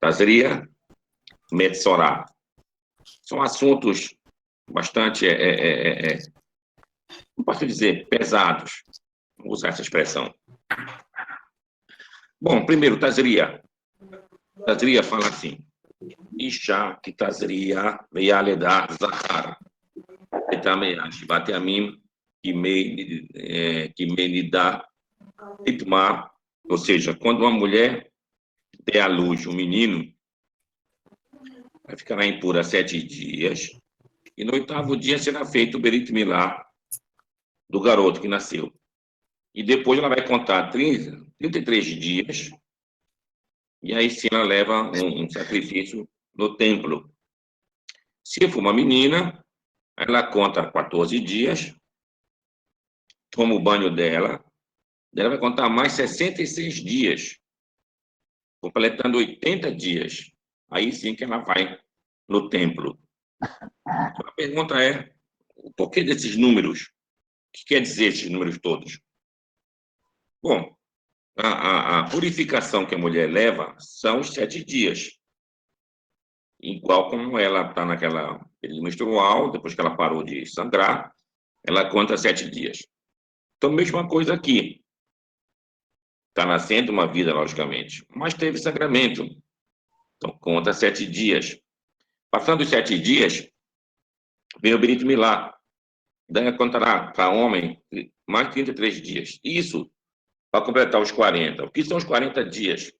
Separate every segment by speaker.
Speaker 1: Tazria, Metsorá. São assuntos bastante, não posso dizer, pesados. Vou usar essa expressão. Bom, primeiro, Tazria. Tazria fala assim. Isha que Tazria veialedar zahar. Etameash bateamim que me dá itmar. Ou seja, quando uma mulher der à luz um menino, vai ficar impura 7 dias, e no 8º dia será feito o Berit Milá do garoto que nasceu. E depois ela vai contar 33 dias, e aí sim ela leva um sacrifício no templo. Se for uma menina, ela conta 14 dias, toma o banho dela, ela vai contar mais 66 dias, completando 80 dias. Aí sim que ela vai no templo. Então, a pergunta é, o porquê desses números? O que quer dizer esses números todos? Bom, a purificação que a mulher leva são os 7 dias. Igual como ela está naquela período menstrual, depois que ela parou de sangrar, ela conta 7 dias. Então, mesma coisa aqui. Está nascendo uma vida, logicamente, mas teve sangramento. Então, conta 7 dias. Passando os 7 dias, vem o Brit Milá. Daí contará para homem mais 33 dias. Isso para completar os 40. O que são os 40 dias?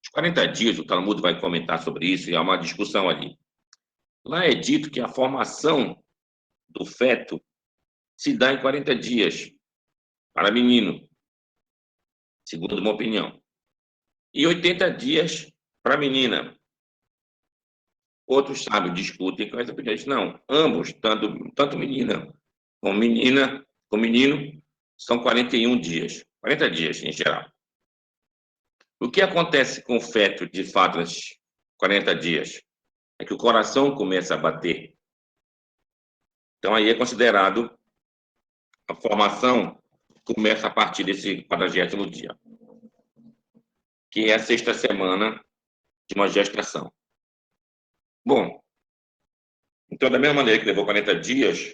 Speaker 1: Os 40 dias, o Talmud vai comentar sobre isso, e há uma discussão ali. Lá é dito que a formação do feto se dá em 40 dias para menino, segundo uma opinião. E 80 dias para menina. Outros sábios discutem com essa opinião. Não, ambos, tanto menina, com menino, são 41 dias. 40 dias, em geral. O que acontece com o feto, de fato, nesses 40 dias? É que o coração começa a bater. Então, aí é considerado a formação começa a partir desse 40º dia, que é a 6ª semana de uma gestação. Bom, então, da mesma maneira que levou 40 dias,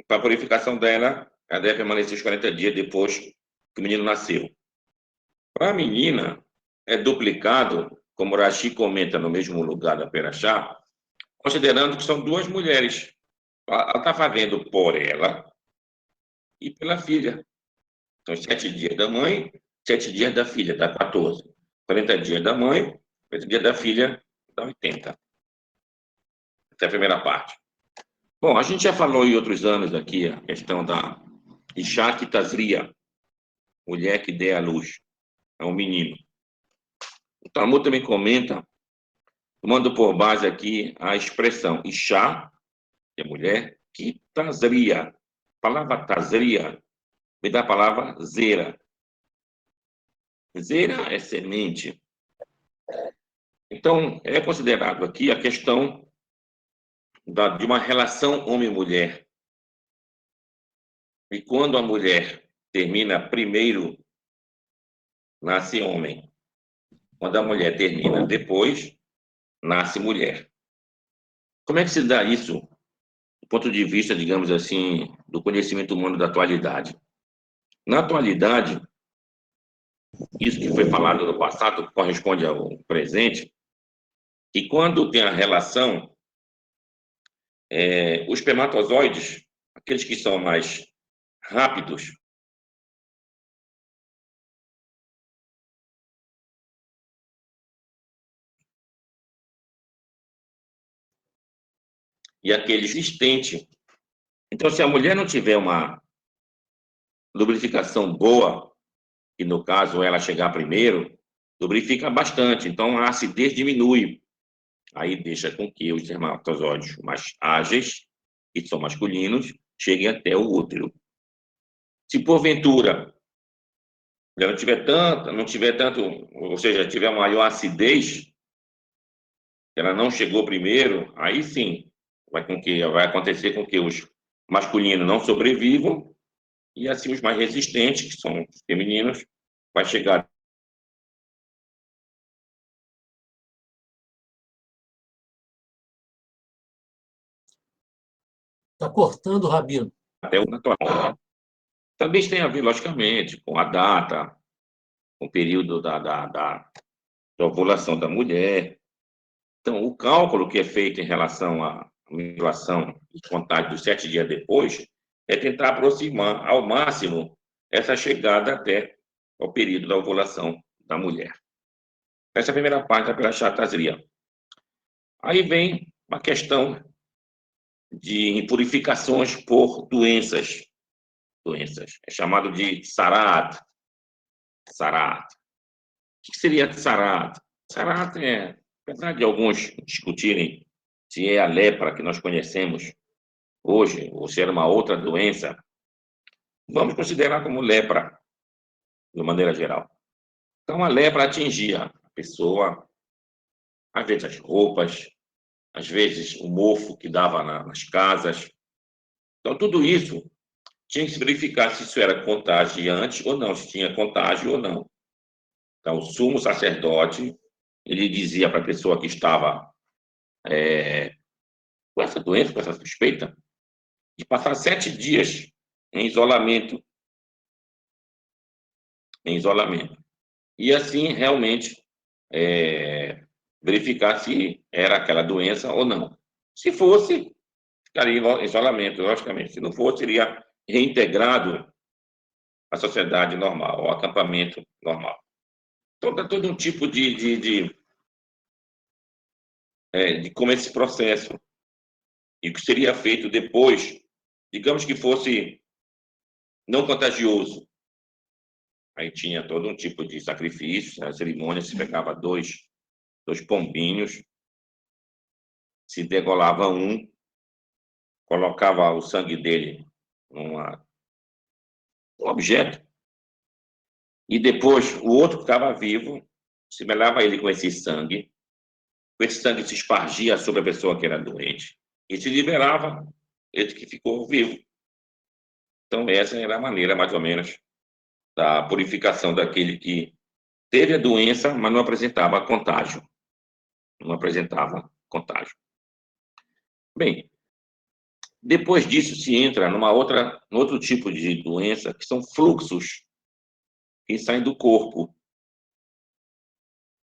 Speaker 1: para a purificação dela, ela deve permanecer os 40 dias depois que o menino nasceu. Para a menina, é duplicado, como Rashi comenta no mesmo lugar da Perachá, considerando que são 2 mulheres. Ela está fazendo por ela e pela filha. São 7 dias da mãe, 7 dias da filha, dá 14. 40 dias da mãe, 40 dias da filha, dá 80. Essa é a primeira parte. Bom, a gente já falou em outros anos aqui a questão da Isha que Tazria, mulher que dê à luz, é um menino. O Talmud também comenta, tomando por base aqui a expressão Isha, que é mulher, que Tazria. A palavra Tazria vem da palavra Zera. Zera é semente. Então, é considerado aqui a questão de uma relação homem-mulher. E quando a mulher termina primeiro, nasce homem. Quando a mulher termina depois, nasce mulher. Como é que se dá isso, do ponto de vista, digamos assim, do conhecimento humano da atualidade? Na atualidade, isso que foi falado no passado corresponde ao presente, e quando tem a relação, os espermatozoides, aqueles que são mais rápidos, e aquele existente. Então, se a mulher não tiver uma lubrificação boa, e no caso ela chegar primeiro, lubrifica bastante, então a acidez diminui. Aí deixa com que os espermatozoides mais ágeis, que são masculinos, cheguem até o útero. Se porventura ela não tiver tanto, ou seja, tiver maior acidez, ela não chegou primeiro, aí sim vai acontecer com que os masculinos não sobrevivam e assim os mais resistentes, que são os femininos, vai chegar
Speaker 2: Está cortando, Rabino.
Speaker 1: Até o natural. Também tem a ver, logicamente, com a data, com o período da ovulação da mulher. Então, o cálculo que é feito em relação à menstruação e contagem dos 7 dias depois é tentar aproximar ao máximo essa chegada até o período da ovulação da mulher. Essa é a primeira parte da Perashat Tazria. Aí vem uma questão de impurificações por doenças. É chamado de sarat. Sarat. O que seria sarat? Sarat é, apesar de alguns discutirem se é a lepra que nós conhecemos hoje ou se era uma outra doença, vamos considerar como lepra, de maneira geral. Então, a lepra atingia a pessoa, às vezes as roupas, às vezes o mofo que dava nas casas. Então, tudo isso tinha que se verificar se isso era contagiante ou não, se tinha contágio ou não. Então, o sumo sacerdote, ele dizia para a pessoa que estava com essa doença, com essa suspeita, de passar 7 dias em isolamento. Em isolamento. E assim, realmente, verificar se era aquela doença ou não. Se fosse, ficaria em isolamento, logicamente. Se não fosse, seria reintegrado à sociedade normal, ao acampamento normal. Então, tem todo um tipo de como esse processo e o que seria feito depois, digamos que fosse não contagioso. Aí tinha todo um tipo de sacrifício, na cerimônia se pegava dois pombinhos, se degolava um, colocava o sangue dele num objeto, e depois o outro que estava vivo, se melava ele com esse sangue se espargia sobre a pessoa que era doente, e se liberava esse que ficou vivo. Então, essa era a maneira, mais ou menos, da purificação daquele que teve a doença, mas não apresentava contágio. Não apresentava contágio. Bem, depois disso se entra num outro tipo de doença, que são fluxos que saem do corpo.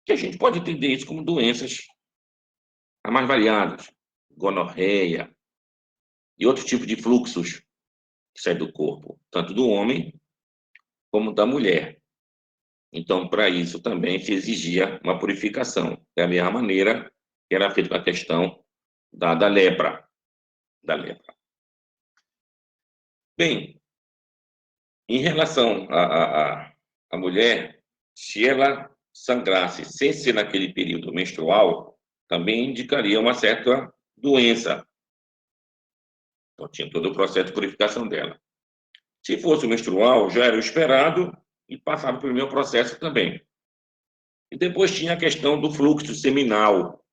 Speaker 1: Que a gente pode entender isso como doenças as mais variadas, gonorreia e outro tipo de fluxos que saem do corpo, tanto do homem como da mulher. Então, para isso também se exigia uma purificação, da mesma maneira que era feito com a questão da lepra. Da lepra. Bem, em relação à mulher, se ela sangrasse sem ser naquele período menstrual, também indicaria uma certa doença. Então, tinha todo o processo de purificação dela. Se fosse o menstrual, já era o esperado e passava pelo meu processo também. E depois tinha a questão do fluxo seminal,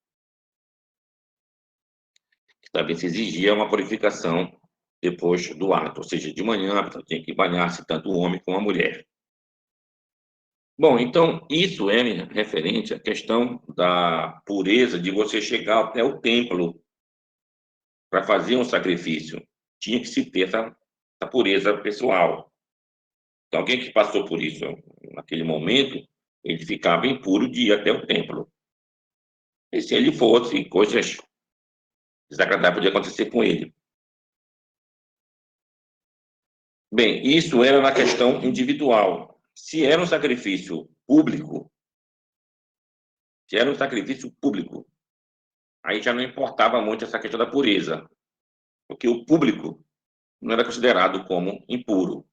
Speaker 1: que também se exigia uma purificação depois do ato, ou seja, de manhã, tem que banhar-se tanto o homem como a mulher. Bom, então, isso é referente à questão da pureza de você chegar até o templo para fazer um sacrifício. Tinha que se ter essa pureza pessoal. Então, alguém que passou por isso naquele momento, ele ficava impuro de ir até o templo. E se ele fosse, coisas desagradáveis podiam acontecer com ele. Bem, isso era na questão individual. Se era um sacrifício público, aí já não importava muito essa questão da pureza, porque o público não era considerado como impuro.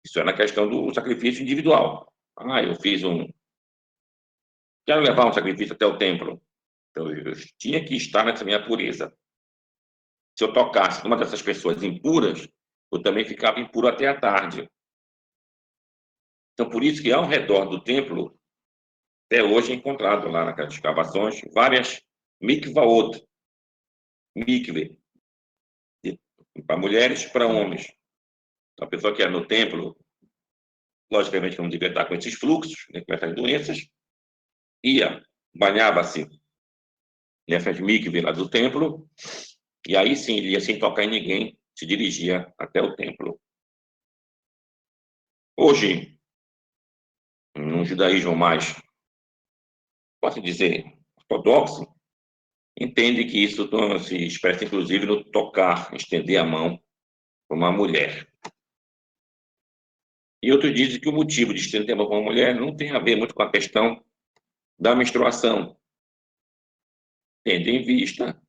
Speaker 1: Isso é na questão do sacrifício individual. Eu quero levar um sacrifício até o templo. Então, eu tinha que estar nessa minha pureza. Se eu tocasse numa dessas pessoas impuras, eu também ficava impuro até a tarde. Então, por isso que ao redor do templo, até hoje é encontrado lá naquelas escavações, várias mikvaot, mikve, para mulheres e para homens. Então, a pessoa que é no templo, logicamente não devia estar com esses fluxos, né, com essas doenças, ia, banhava-se nessas mikve lá do templo, e aí sim, ele ia sem tocar em ninguém, se dirigia até o templo. Hoje, no judaísmo mais, posso dizer, ortodoxo, entende que isso se expressa, inclusive, no tocar, estender a mão para uma mulher. E outros dizem que o motivo de estender a mão para uma mulher não tem a ver muito com a questão da menstruação, tendo em vista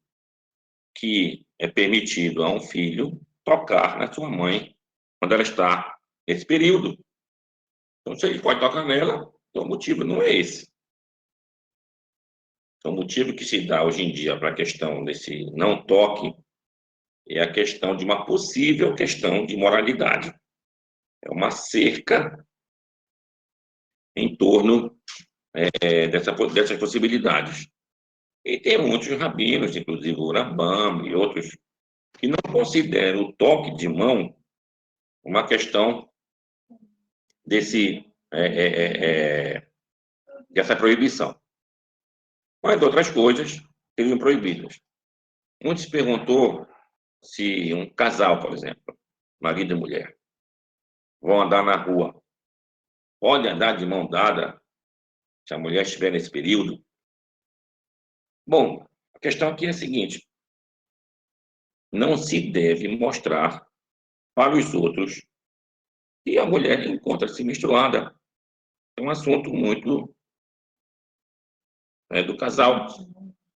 Speaker 1: que é permitido a um filho tocar na sua mãe quando ela está nesse período. Então, se ele pode tocar nela, então o motivo não é esse. Então, o motivo que se dá hoje em dia para a questão desse não toque é a questão de uma possível questão de moralidade. É uma cerca em torno dessas possibilidades. E tem muitos rabinos, inclusive o Rambam e outros, que não consideram o toque de mão uma questão dessa proibição. Mas outras coisas seriam proibidas. Muito se perguntou se um casal, por exemplo, marido e mulher, vão andar na rua, pode andar de mão dada se a mulher estiver nesse período? Bom, a questão aqui é a seguinte: não se deve mostrar para os outros que a mulher encontra-se menstruada. É um assunto muito do casal,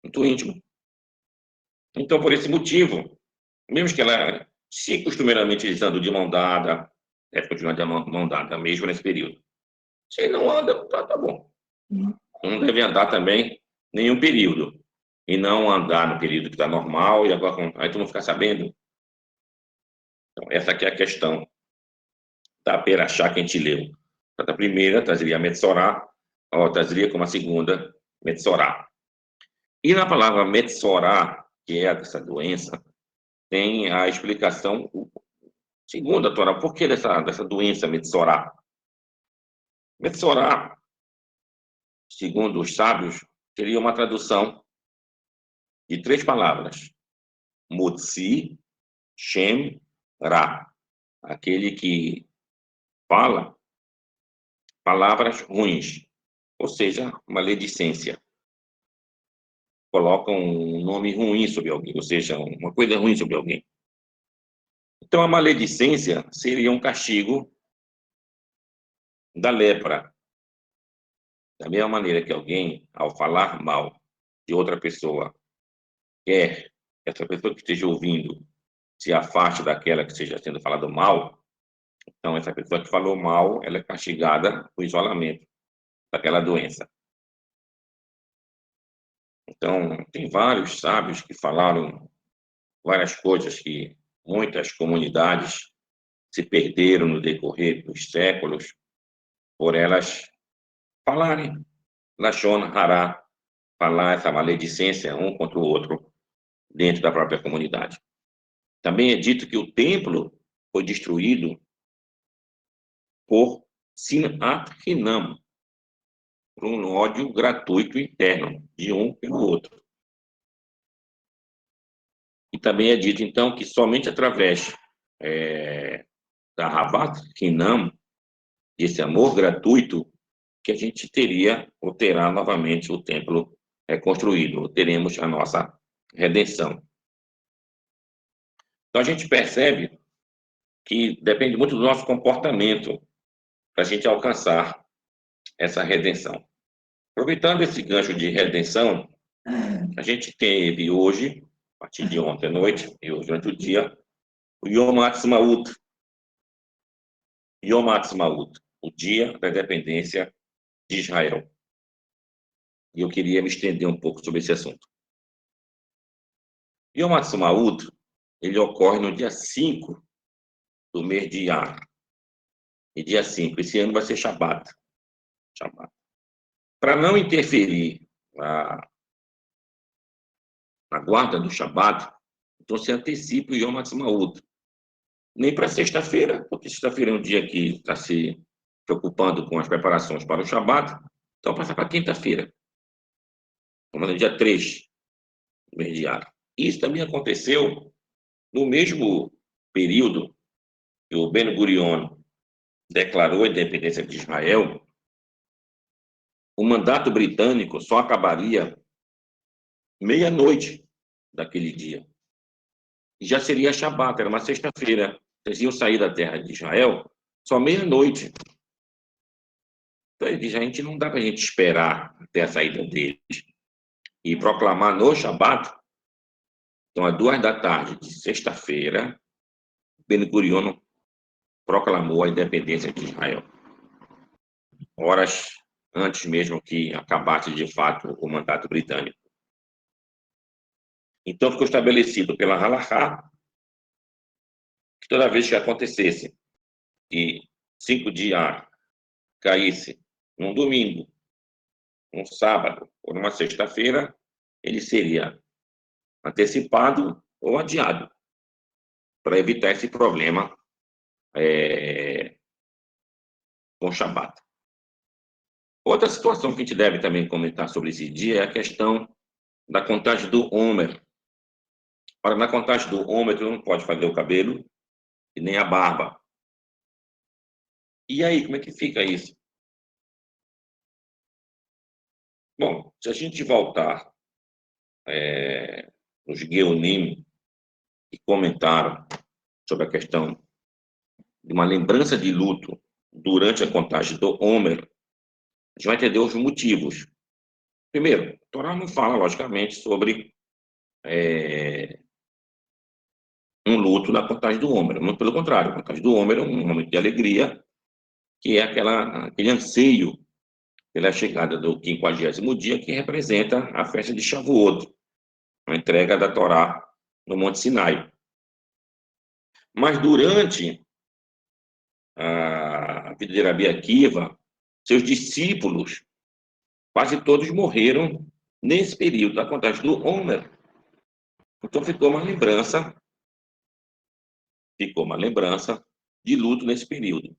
Speaker 1: muito íntimo. Então, por esse motivo, mesmo que ela se costumeiramente andando de mão dada, deve continuar de mão dada, mesmo nesse período. Se não anda, tá bom. Não deve andar também nenhum período. E não andar no período que está normal, e agora aí tu não ficar sabendo. Então, essa aqui é a questão da Perachá que a gente leu. A primeira trazeria a Metsorá, a trazeria como a segunda, Metsorá. E na palavra Metsorá, que é essa doença, tem a explicação, segundo a Torá, por que dessa doença Metsorá? Metsorá, segundo os sábios, seria uma tradução de 3 palavras: Motzi, Shem, Ra. Aquele que fala palavras ruins, ou seja, maledicência. Coloca um nome ruim sobre alguém, ou seja, uma coisa ruim sobre alguém. Então, a maledicência seria um castigo da lepra. Da mesma maneira que alguém, ao falar mal de outra pessoa, quer que essa pessoa que esteja ouvindo se afaste daquela que esteja sendo falado mal, então essa pessoa que falou mal, ela é castigada com isolamento daquela doença. Então, tem vários sábios que falaram várias coisas que muitas comunidades se perderam no decorrer dos séculos por elas falarem Lashon Hará, falar essa maledicência um contra o outro dentro da própria comunidade. Também é dito que o templo foi destruído por Sinat Hinam, por um ódio gratuito interno de um pelo outro. E também é dito, então, que somente através da Rabat Hinam, desse amor gratuito, que a gente teria ou terá novamente o templo reconstruído, ou teremos a nossa redenção. Então, a gente percebe que depende muito do nosso comportamento para a gente alcançar essa redenção. Aproveitando esse gancho de redenção, a gente teve hoje, a partir de ontem à noite e hoje durante o dia, o Yom Ha'atzmaut. Yom Ha'atzmaut, o dia da independência de Israel. E eu queria me estender um pouco sobre esse assunto. Yom Ha'atzmaut, ele ocorre no dia 5 do mês de Iyar. E dia 5, esse ano vai ser Shabbat. Para não interferir na guarda do Shabbat, então se antecipa o Yom Ha'atzmaut. Nem para sexta-feira, porque sexta-feira é um dia que está se preocupando com as preparações para o Shabbat, então passa para quinta-feira. Estamos no dia 3 do mês de Iyar. Isso também aconteceu no mesmo período que o Ben-Gurion declarou a independência de Israel, o mandato britânico só acabaria meia-noite daquele dia. E já seria Shabat, era uma sexta-feira. Eles iam sair da terra de Israel só meia-noite. Então ele diz, a gente não dá para a gente esperar até a saída deles e proclamar no Shabat. Então, às 2 da tarde de sexta-feira, Ben-Gurion proclamou a independência de Israel. Horas antes mesmo que acabasse de fato o mandato britânico. Então ficou estabelecido pela Halachá que toda vez que acontecesse que 5 dias caísse num domingo, num sábado ou numa sexta-feira, ele seria antecipado ou adiado para evitar esse problema com Shabat. Outra situação que a gente deve também comentar sobre esse dia é a questão da contagem do Homer. Ora, na contagem do Homer, tu não pode fazer o cabelo e nem a barba. E aí, como é que fica isso? Bom, se a gente voltar nos Geonim, que comentaram sobre a questão de uma lembrança de luto durante a contagem do Homer, a gente vai entender os motivos. Primeiro, a Torá não fala, logicamente, sobre um luto na contagem do Homer. Muito pelo contrário, a contagem do Homer é um momento de alegria, que é aquele anseio pela chegada do 50º dia, que representa a festa de Shavuot, a entrega da Torá no Monte Sinai. Mas durante a vida de Rabi Akiva, seus discípulos, quase todos morreram nesse período da contagem do Homer. Então ficou uma lembrança de luto nesse período.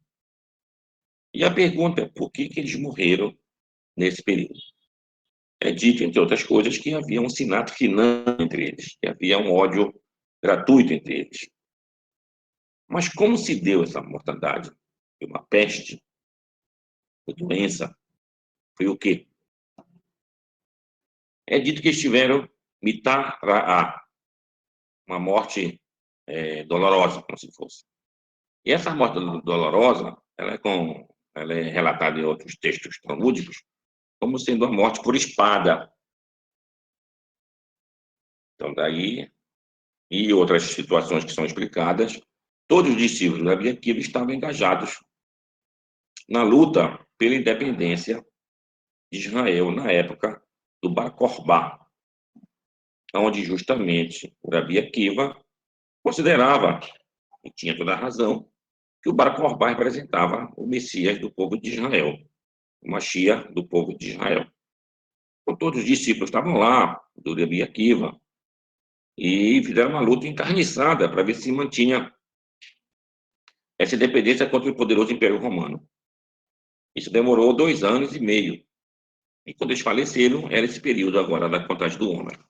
Speaker 1: E a pergunta é, por que eles morreram nesse período? É dito, entre outras coisas, que havia um sinato final entre eles, que havia um ódio gratuito entre eles. Mas como se deu essa mortandade? Foi uma peste? Foi doença? Foi o quê? É dito que eles tiveram mitara'á, uma morte dolorosa, como se fosse. E essa morte dolorosa, ela é relatada em outros textos talmúdicos como sendo a morte por espada. Então, daí, e outras situações que são explicadas, todos os discípulos da Bia Akiva estavam engajados na luta pela independência de Israel na época do Bar Kokhba, onde justamente o Rabi Akiva considerava, e tinha toda a razão, que o Bar Kokhba representava o Messias do povo de Israel, o Mashiach do povo de Israel. Então, todos os discípulos estavam lá, do Rabi Akiva, e fizeram uma luta encarniçada para ver se mantinha essa independência contra o poderoso Império Romano. Isso demorou 2 anos e meio. E quando eles faleceram, era esse período agora da contagem do Homer.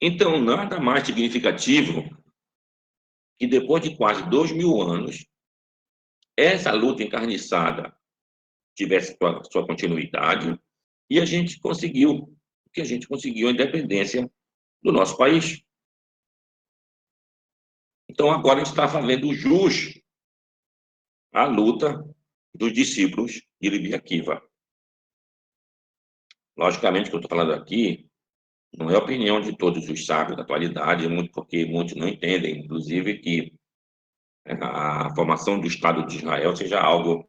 Speaker 1: Então, nada mais significativo que depois de quase 2.000 anos, essa luta encarniçada tivesse sua continuidade e a gente conseguiu a independência do nosso país. Então, agora a gente está fazendo jus à luta dos discípulos de Rabi Akiva. Logicamente, o que eu estou falando aqui não é a opinião de todos os sábios da atualidade, muito porque muitos não entendem, inclusive, que a formação do Estado de Israel seja algo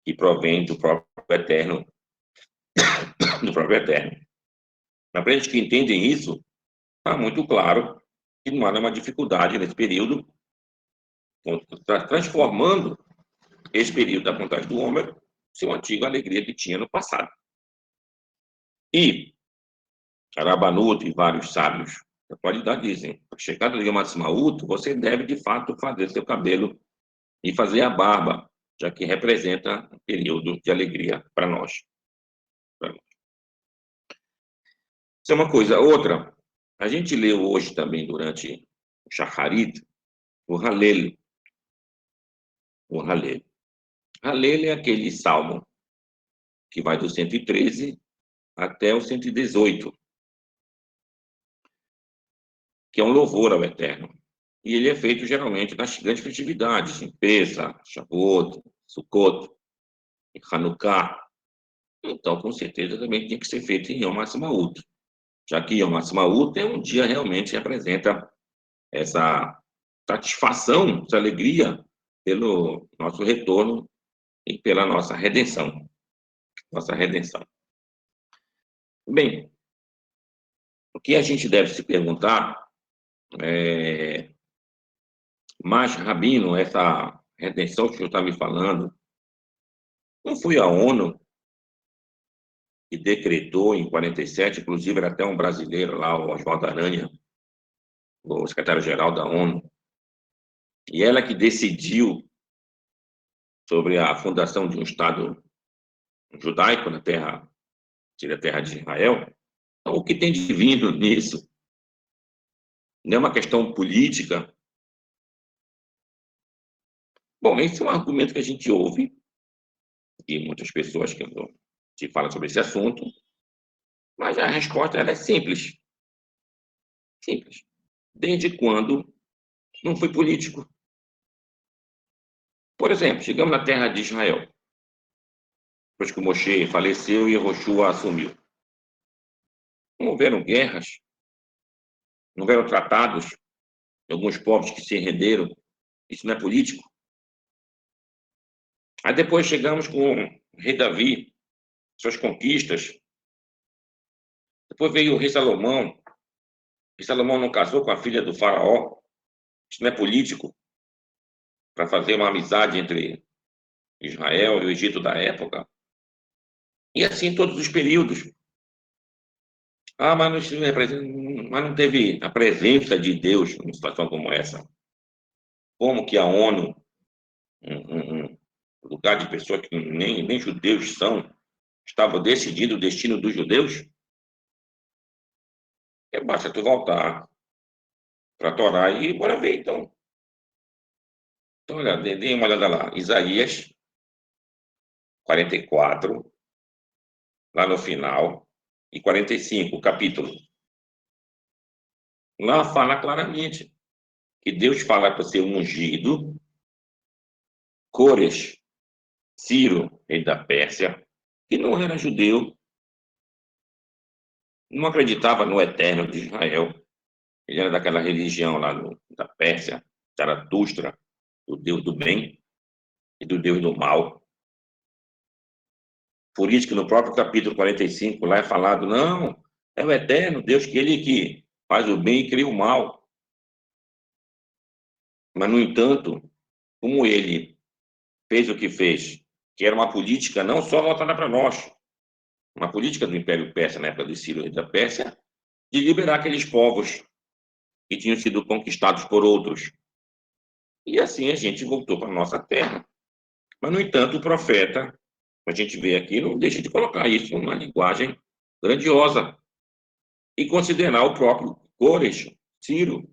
Speaker 1: que provém do próprio Eterno, do próprio Eterno. Mas para gente que entendem isso, está muito claro que não há nenhuma dificuldade nesse período, transformando esse período da contagem do Homer em uma antiga alegria que tinha no passado. E Rabanut e vários sábios da atualidade dizem, a chegada de Yom Ha'atzmaut, você deve, de fato, fazer seu cabelo e fazer a barba, já que representa um período de alegria para nós. Isso é uma coisa. Outra, a gente leu hoje também, durante o Shacharit, o Halel. O Halel. Halel é aquele salmo que vai do 113 até o 118, que é um louvor ao Eterno. E ele é feito geralmente nas grandes festividades, em Pesach, Shavuot, Sukkot, em Hanukkah. Então, com certeza, também tem que ser feito em Yom HaAtzmaut, já que Yom HaAtzmaut é um dia realmente que representa essa satisfação, essa alegria pelo nosso retorno e pela nossa redenção. Nossa redenção. Bem, o que a gente deve se perguntar é, mas, Rabino, essa redenção que o senhor está me falando, não foi a ONU que decretou em 47, inclusive era até um brasileiro lá, o Oswaldo Aranha, o secretário-geral da ONU, e ela que decidiu sobre a fundação de um Estado judaico na terra, seria a terra de Israel. Então, o que tem de vindo nisso? Não é uma questão política? Bom, esse é um argumento que a gente ouve, e muitas pessoas que falam sobre esse assunto, mas a resposta ela é simples. Simples. Desde quando não foi político? Por exemplo, chegamos na terra de Israel, depois que o Moshe faleceu e Yehoshua assumiu. Não houveram guerras, não houveram tratados de alguns povos que se renderam. Isso não é político. Aí depois chegamos com o rei Davi, suas conquistas. Depois veio o rei Salomão. O rei Salomão não casou com a filha do faraó. Isso não é político. Para fazer uma amizade entre Israel e o Egito da época. E assim todos os períodos. Ah, mas não teve a presença de Deus numa situação como essa. Como que a ONU, um lugar de pessoas que nem judeus são, estava decidindo o destino dos judeus? É, basta tu voltar para a Torá e bora ver, então. Então, olha, dê uma olhada lá. Isaías 44, lá no final, e 45, o capítulo. Lá fala claramente que Deus fala para ser ungido, Cores, Ciro, rei da Pérsia, que não era judeu, não acreditava no eterno de Israel. Ele era daquela religião lá da Pérsia, Zaratustra, do Deus do bem e do Deus do mal. Por isso que no próprio capítulo 45 lá é falado, não, é o eterno Deus, que ele que faz o bem e cria o mal. Mas, no entanto, como ele fez o que fez, que era uma política não só voltada para nós, uma política do Império Persa, na época de Ciro e da Pérsia, de liberar aqueles povos que tinham sido conquistados por outros. E assim a gente voltou para a nossa terra. Mas, no entanto, o profeta, a gente vê aqui, não deixa de colocar isso numa linguagem grandiosa e considerar o próprio Cores, Ciro,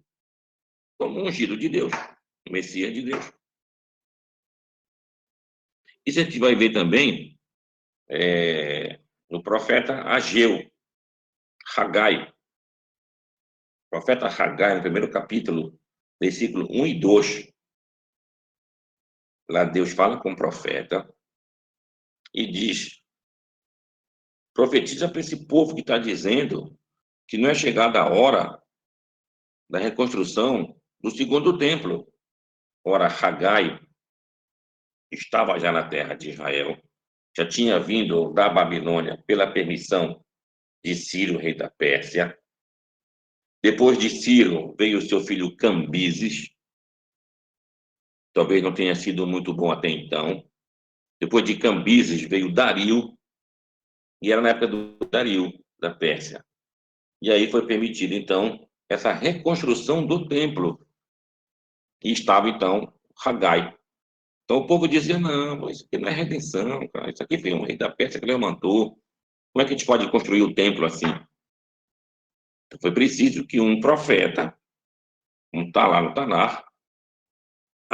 Speaker 1: como um ungido de Deus, o Messias de Deus. Isso a gente vai ver também no profeta Ageu, Hagai. O profeta Hagai, no primeiro capítulo, versículo 1 e 2. Lá Deus fala com o profeta e diz: profetiza para esse povo que está dizendo que não é chegada a hora da reconstrução do segundo templo. Ora, Hagai estava já na terra de Israel, já tinha vindo da Babilônia pela permissão de Ciro, rei da Pérsia. Depois de Ciro veio o seu filho Cambises, talvez não tenha sido muito bom até então. Depois de Cambises veio Dario, e era na época do Dario, da Pérsia. E aí foi permitida, então, essa reconstrução do templo. E estava, então, Hagai. Então o povo dizia, não, isso aqui não é redenção, cara. Isso aqui veio um rei da Pérsia que levantou. Como é que a gente pode construir o templo assim? Então, foi preciso que um profeta, como está lá no Tanar,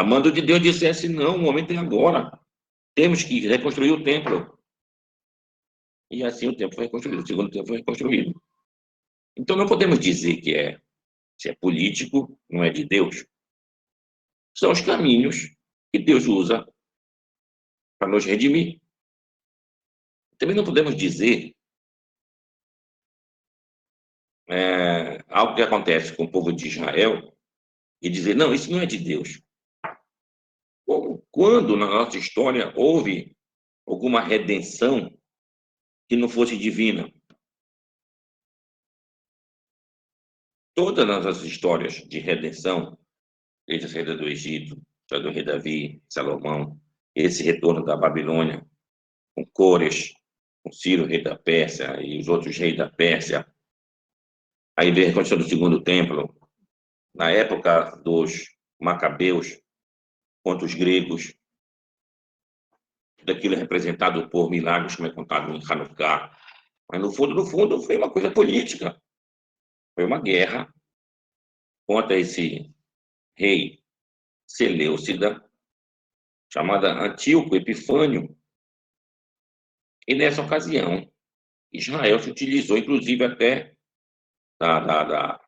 Speaker 1: A mando de Deus dissesse, não, o momento é agora. Temos que reconstruir o templo. E assim o templo foi reconstruído, o segundo templo foi reconstruído. Então não podemos dizer que se é político, não é de Deus. São os caminhos que Deus usa para nos redimir. Também não podemos dizer algo que acontece com o povo de Israel e dizer, não, isso não é de Deus. Quando na nossa história houve alguma redenção que não fosse divina? Todas as nossas histórias de redenção, desde a saída do Egito, do rei Davi, Salomão, esse retorno da Babilônia, com Cores, com Ciro, rei da Pérsia, e os outros reis da Pérsia, aí veio a reconstrução do segundo templo, na época dos Macabeus, contra os gregos, daquilo é representado por milagres, como é contado em Hanukkah. Mas, no fundo, foi uma coisa política. Foi uma guerra contra esse rei Seleucida, chamada Antíoco Epifânio. E, nessa ocasião, Israel se utilizou, inclusive, até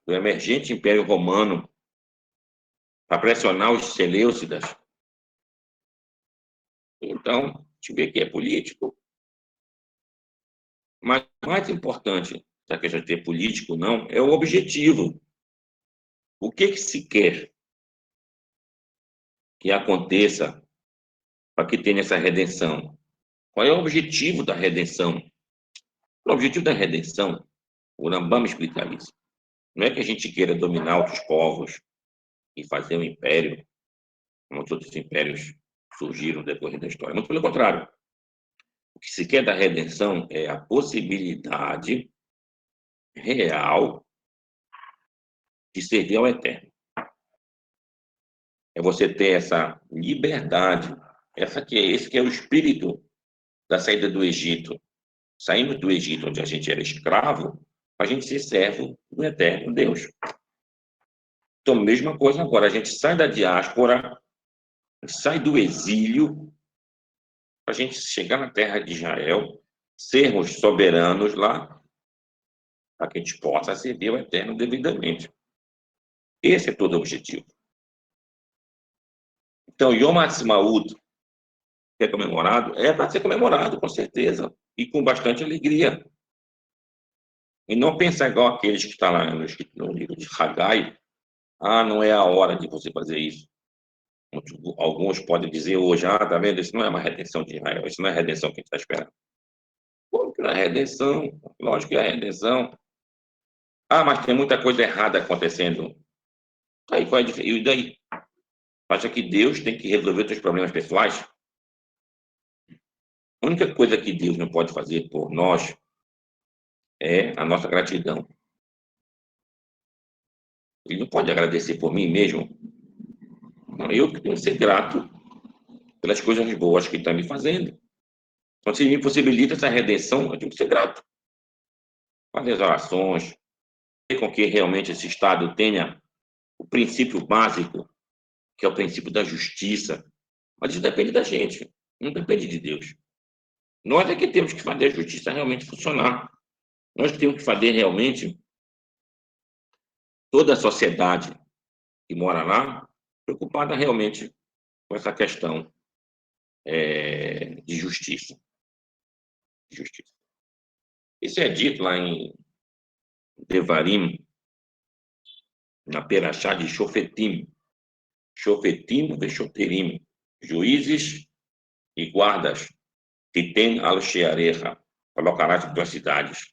Speaker 1: do emergente Império Romano para pressionar os Seleucidas. Então, a gente vê que é político. Mas mais importante da questão de ter político, não, é o objetivo. O que se quer que aconteça para que tenha essa redenção? Qual é o objetivo da redenção? O objetivo da redenção, o Rambam explica isso. Não é que a gente queira dominar outros povos e fazer um império, como os outros impérios surgiram depois da história. Muito pelo contrário. O que se quer da redenção é a possibilidade real de servir ao Eterno. É você ter essa liberdade, esse que é o espírito da saída do Egito. Saímos do Egito, onde a gente era escravo, a gente ser servo do Eterno Deus. Então, mesma coisa agora, a gente sai da diáspora, sai do exílio, para a gente chegar na terra de Israel, sermos soberanos lá, para que a gente possa servir ao Eterno devidamente. Esse é todo o objetivo. Então, Yom Ha'atzmaut, que é comemorado, é para ser comemorado, com certeza, e com bastante alegria. E não pensar igual aqueles que estão lá no livro de Haggai, não é a hora de você fazer isso. Alguns podem dizer hoje, tá vendo, isso não é uma redenção de Israel, isso não é a redenção que a gente está esperando. Como que não é redenção? Lógico que é redenção. Mas tem muita coisa errada acontecendo. Aí, qual é a diferença? E daí? Acha que Deus tem que resolver os seus problemas pessoais? A única coisa que Deus não pode fazer por nós é a nossa gratidão. Ele não pode agradecer por mim mesmo. Eu que tenho que ser grato pelas coisas boas que ele está me fazendo. Então, se me possibilita essa redenção, eu tenho que ser grato. Fazer as orações, fazer com que realmente esse Estado tenha o princípio básico, que é o princípio da justiça. Mas isso depende da gente, não depende de Deus. Nós é que temos que fazer a justiça realmente funcionar. Nós temos que fazer realmente toda a sociedade que mora lá preocupada realmente com essa questão de justiça. Isso é dito lá em Devarim, na Perachá de Shofetim, Veshoterim, juízes e guardas, que tem al-Shearecha, colocarás em tuas cidades.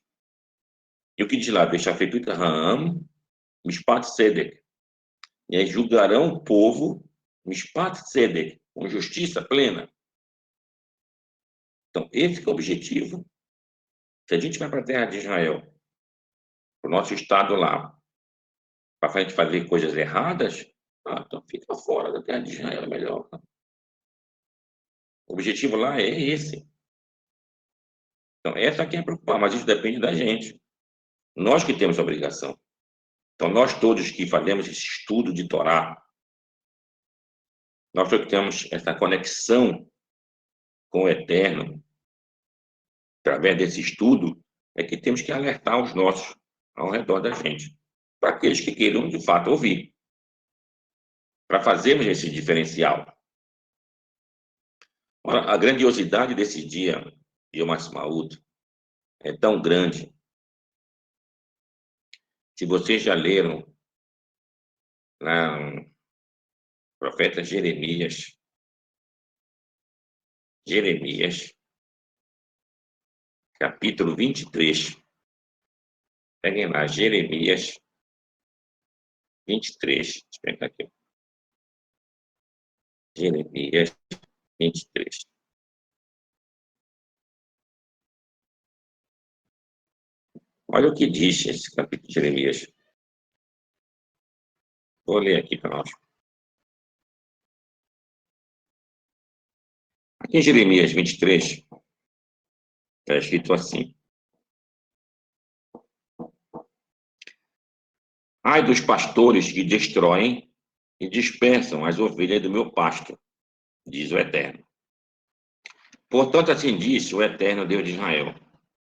Speaker 1: E o que diz lá? Veshafetut Ha'am, Mishpat Sedek. E aí julgarão o povo, Mishpat Sedek, com justiça plena. Então, esse é o objetivo. Se a gente vai para a terra de Israel, para o nosso estado lá, para a gente fazer coisas erradas, então fica fora da terra de Israel, é melhor. O objetivo lá é esse. Então, essa aqui é preocupar, mas isso depende da gente. Nós que temos a obrigação. Então, nós todos que fazemos esse estudo de Torá, Nós que temos essa conexão com o Eterno, através desse estudo, é que temos que alertar os nossos ao redor da gente, para aqueles que queiram, de fato, ouvir, para fazermos esse diferencial. Ora, a grandiosidade desse dia, Yom Ha'atzmaut, é tão grande. Se vocês já leram lá no profeta Jeremias, capítulo 23. Peguem lá, Jeremias 23. Deixa eu pegar aqui. Jeremias 23. Olha o que diz esse capítulo de Jeremias. Vou ler aqui para nós. Aqui em Jeremias 23, está escrito assim: Ai dos pastores que destroem e dispersam as ovelhas do meu pasto, diz o Eterno. Portanto, assim disse o Eterno Deus de Israel,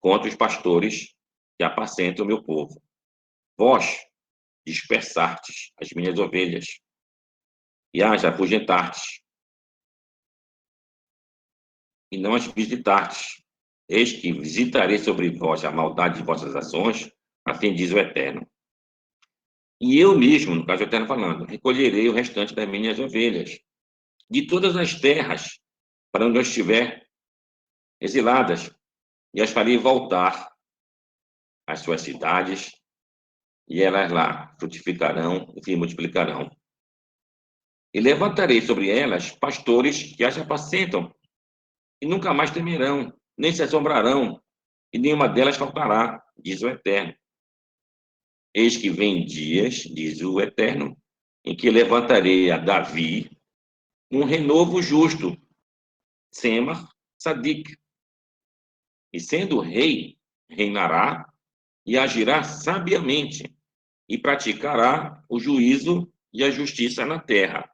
Speaker 1: contra os pastores que apacentam o meu povo. Vós dispersastes as minhas ovelhas, e as afugentastes, e não as visitastes. Eis que visitarei sobre vós a maldade de vossas ações, assim diz o Eterno. E eu mesmo, no caso o Eterno falando, recolherei o restante das minhas ovelhas, de todas as terras, para onde eu estiver exiladas, e as farei voltar às suas cidades, e elas lá frutificarão e se multiplicarão. E levantarei sobre elas pastores que as apacentam, e nunca mais temerão, nem se assombrarão, e nenhuma delas faltará, diz o Eterno. Eis que vem dias, diz o Eterno, em que levantarei a Davi um renovo justo, Semar Sadik, e sendo rei, reinará e agirá sabiamente, e praticará o juízo e a justiça na terra.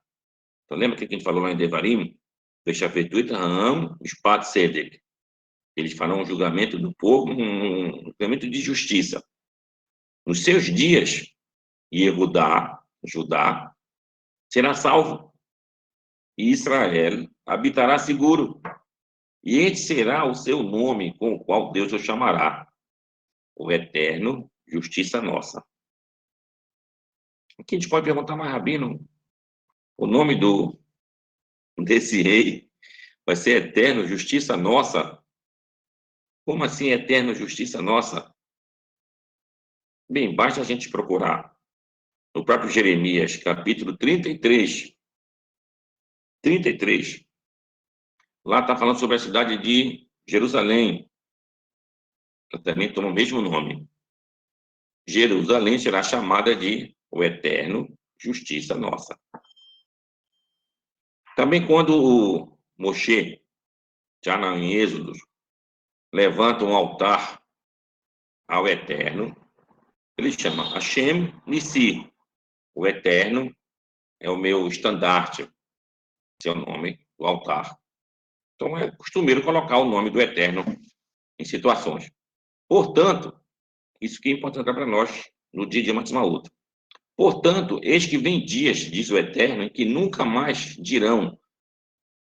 Speaker 1: Então, lembra que a gente falou lá em Devarim? Bechafetuit Ram, Spat Sedek. Eles farão um julgamento do povo, um julgamento de justiça. Nos seus dias, Judá, será salvo, e Israel habitará seguro. E este será o seu nome com o qual Deus o chamará, o Eterno, Justiça Nossa. Aqui a gente pode perguntar, mas Rabino, o nome desse rei vai ser Eterno, Justiça Nossa? Como assim Eterno, Justiça Nossa? Bem, basta a gente procurar no próprio Jeremias, capítulo 33. 33. Lá está falando sobre a cidade de Jerusalém, que também toma o mesmo nome. Jerusalém será chamada de o Eterno, Justiça Nossa. Também quando o Moshe, já em Êxodo, levanta um altar ao Eterno, ele chama Hashem Nissi. O Eterno é o meu estandarte, seu nome, do altar. Então é costumeiro colocar o nome do Eterno em situações. Portanto, isso que é importante para nós no dia de Matzmaut. Portanto, eis que vem dias, diz o Eterno, em que nunca mais dirão: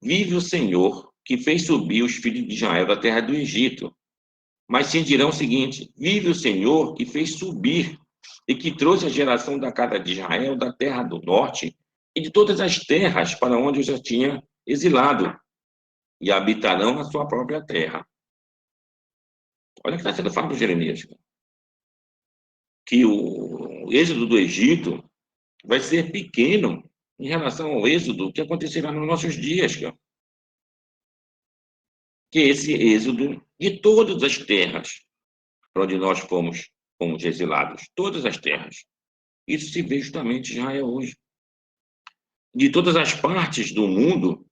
Speaker 1: vive o Senhor, que fez subir os filhos de Israel da terra do Egito. Mas sim dirão o seguinte: vive o Senhor, que fez subir e que trouxe a geração da casa de Israel da terra do norte e de todas as terras para onde eu já tinha exilado, e habitarão na sua própria terra. Olha o que está sendo falado por Jeremias. Que o êxodo do Egito vai ser pequeno em relação ao êxodo que acontecerá nos nossos dias, cara. Que esse êxodo de todas as terras para onde nós fomos exilados, todas as terras. Isso se vê justamente em Israel hoje. De todas as partes do mundo,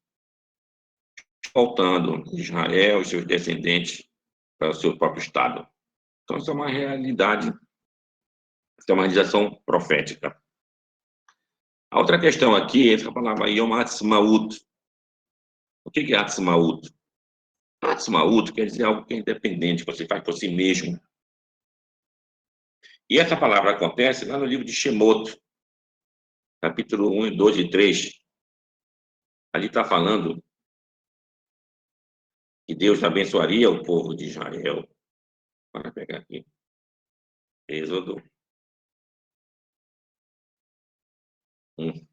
Speaker 1: faltando Israel e seus descendentes para o seu próprio Estado. Então, isso é uma realidade, isso é uma realização profética. A outra questão aqui, essa palavra Yom Ha'atzmaut. O que é Ha'atzmaut? Ha'atzmaut quer dizer algo que é independente, que você faz por si mesmo. E essa palavra acontece lá no livro de Shemot, capítulo 1, 2 e 3. Ali está falando que Deus abençoaria o povo de Israel. Para pegar aqui. Êxodo 1.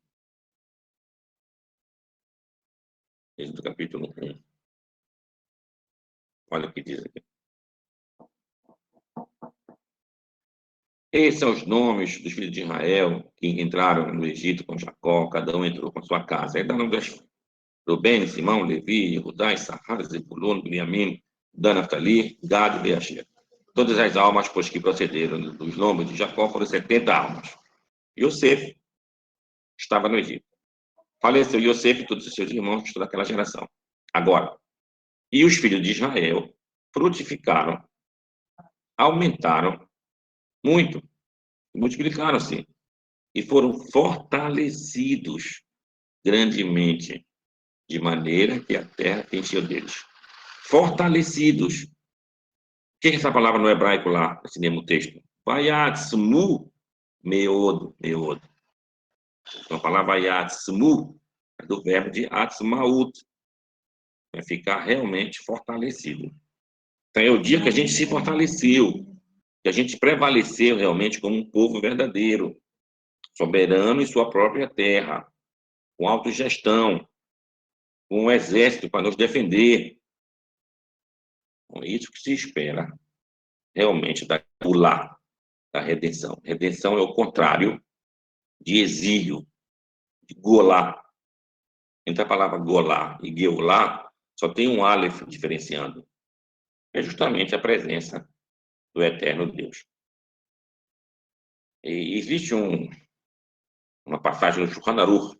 Speaker 1: Êxodo capítulo 1. Olha o que diz aqui. Esses são os nomes dos filhos de Israel que entraram no Egito com Jacó, cada um entrou com sua casa. Aí dá nome das Rubén, Simão, Levi, Judá, Issachar, Zebulun, Benjamim, Dan, Naftali, Gad e Asher. Todas as almas, pois, que procederam dos nomes de Jacó foram 70 almas. Yosef estava no Egito. Faleceu Yosef e todos os seus irmãos de toda aquela geração. Agora, e os filhos de Israel frutificaram, aumentaram muito, multiplicaram-se e foram fortalecidos grandemente, de maneira que a terra encheu deles. Fortalecidos. O que é essa palavra no hebraico lá, nesse mesmo texto? Vayatzmu meod, meod. Então, a palavra vayatzmu é do verbo de atzmaut, vai ficar realmente fortalecido. Então, é o dia que a gente se fortaleceu, que a gente prevaleceu realmente como um povo verdadeiro, soberano em sua própria terra, com autogestão, com um exército para nos defender. É isso que se espera realmente da Gulá, da redenção. Redenção é o contrário de exílio, de Golá. Entre a palavra Golá e Geulá, só tem um Aleph diferenciando. É justamente a presença do eterno Deus. E existe uma passagem no Shulchan Aruch,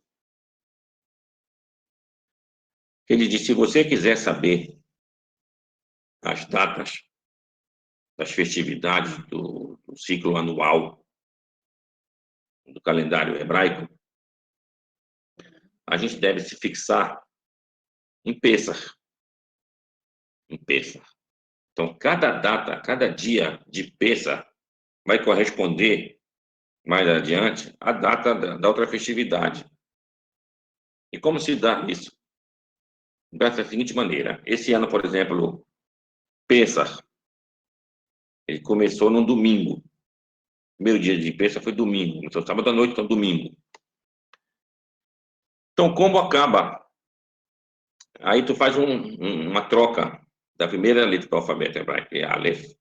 Speaker 1: que ele diz, se você quiser saber as datas das festividades do ciclo anual do calendário hebraico, a gente deve se fixar em Pêssar. Em Pêssar. Então, cada data, cada dia de Pêssar vai corresponder, mais adiante, à data da outra festividade. E como se dá isso? Da seguinte maneira. Esse ano, por exemplo, Pêssar, ele começou num domingo. O primeiro dia de Pêssar foi domingo. Então, sábado à noite, então domingo. Então, como acaba? Aí tu faz uma troca da primeira letra do alfabeto hebraico, que é Aleph,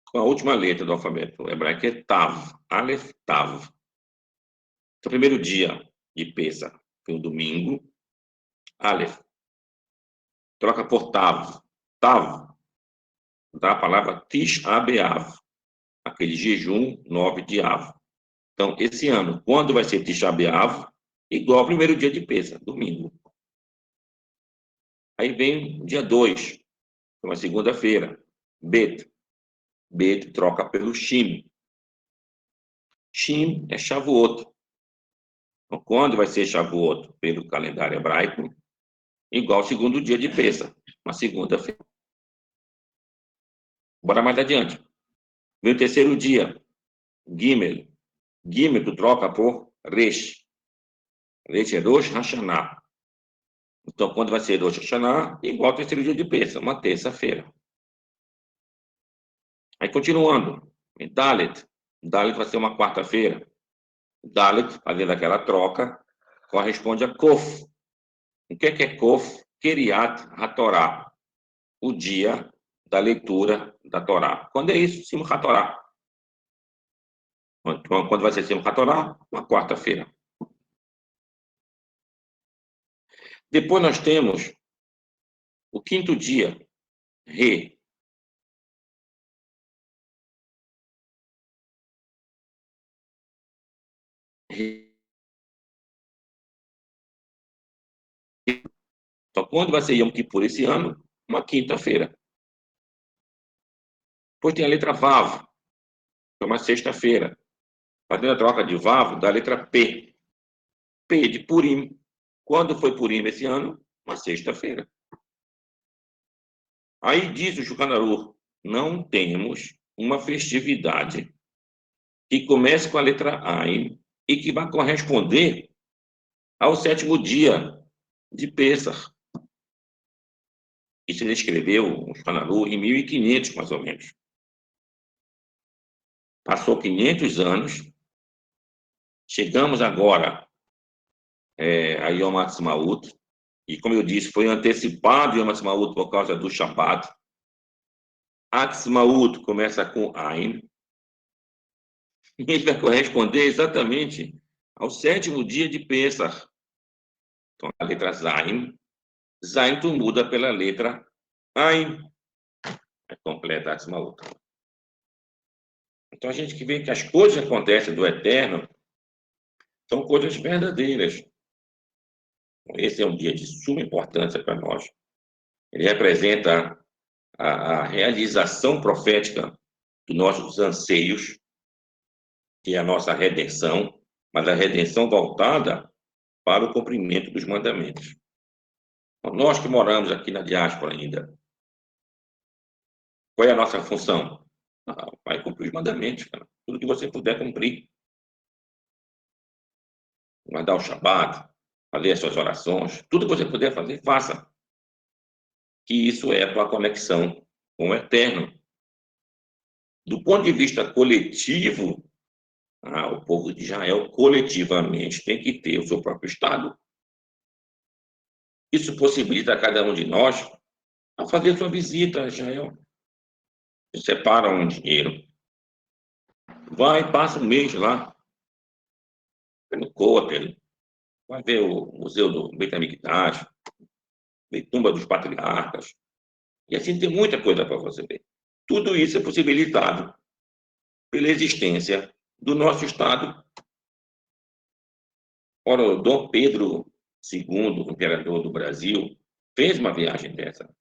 Speaker 1: com a última letra do alfabeto hebraico, que é Tav. Aleph, Tav. Então, o primeiro dia de Pêssar foi um domingo, Aleph. Troca por Tav. Tav, dá a palavra Tisha B'Av, aquele jejum 9 de Av. Então, esse ano, quando vai ser Tisha B'Av? Igual ao primeiro dia de Pêssar, domingo. Aí vem o dia 2, uma segunda-feira, Bet. Bet troca pelo Shim. Shim é Shavuot. Então, quando vai ser Shavuot pelo calendário hebraico? Igual ao segundo dia de Pêssar, uma segunda-feira. Bora mais adiante. Vem o terceiro dia, Gimel. Gimel tu troca por Resh. Resh é Rosh Hashanah. Então, quando vai ser Rosh Hashanah? Igual ao terceiro dia de Pêssar, uma terça-feira. Aí, continuando. Dalet. Dalet vai ser uma quarta-feira. Dalet, fazendo aquela troca, corresponde a Kof. O que é Kof? Keriat HaTorah. O dia da leitura da Torá. Quando é isso? Simchat Torá. Quando vai ser Simchat Torá? Uma quarta-feira. Depois nós temos o quinto dia, Re. Re. Então, quando vai ser Yom Kippur esse ano? Uma quinta-feira. Depois tem a letra Vav, que é uma sexta-feira. fazendo a troca de Vav da letra P. P de Purim. Quando foi Purim esse ano? Uma sexta-feira. Aí diz o Shulchan Aruch, não temos uma festividade que comece com a letra Ain e que vai corresponder ao 7º dia de Pêssar. Isso ele escreveu, o Shulchan Aruch, em 1500, mais ou menos. Passou 500 anos, chegamos agora a Yom Ha'atzmaut, e como eu disse, foi antecipado Yom Ha'atzmaut por causa do Shabbat. Ha'atzmaut começa com Ain, e ele vai corresponder exatamente ao 7º dia de Pêssar. Então, a letra Zain, Zain tu muda pela letra Ain, completa Ha'atzmaut. Então, a gente que vê que as coisas que acontecem do Eterno são coisas verdadeiras. Esse é um dia de suma importância para nós. Ele representa a realização profética dos nossos anseios, que é a nossa redenção, mas a redenção voltada para o cumprimento dos mandamentos. Então, nós que moramos aqui na diáspora ainda, qual é a nossa função? Vai cumprir os mandamentos, cara. Tudo que você puder cumprir. Guardar o Shabat, fazer as suas orações, tudo que você puder fazer, faça. Que isso é a tua conexão com o Eterno. Do ponto de vista coletivo, o povo de Israel coletivamente tem que ter o seu próprio Estado. Isso possibilita a cada um de nós a fazer sua visita a Israel. Separa um dinheiro, vai, passa um mês lá, no Kotel, vai ver o Museu do Beit HaMikdash, ver Tumba dos Patriarcas, e assim tem muita coisa para você ver. Tudo isso é possibilitado pela existência do nosso Estado. Ora, o Dom Pedro II, imperador do Brasil, fez uma viagem dessa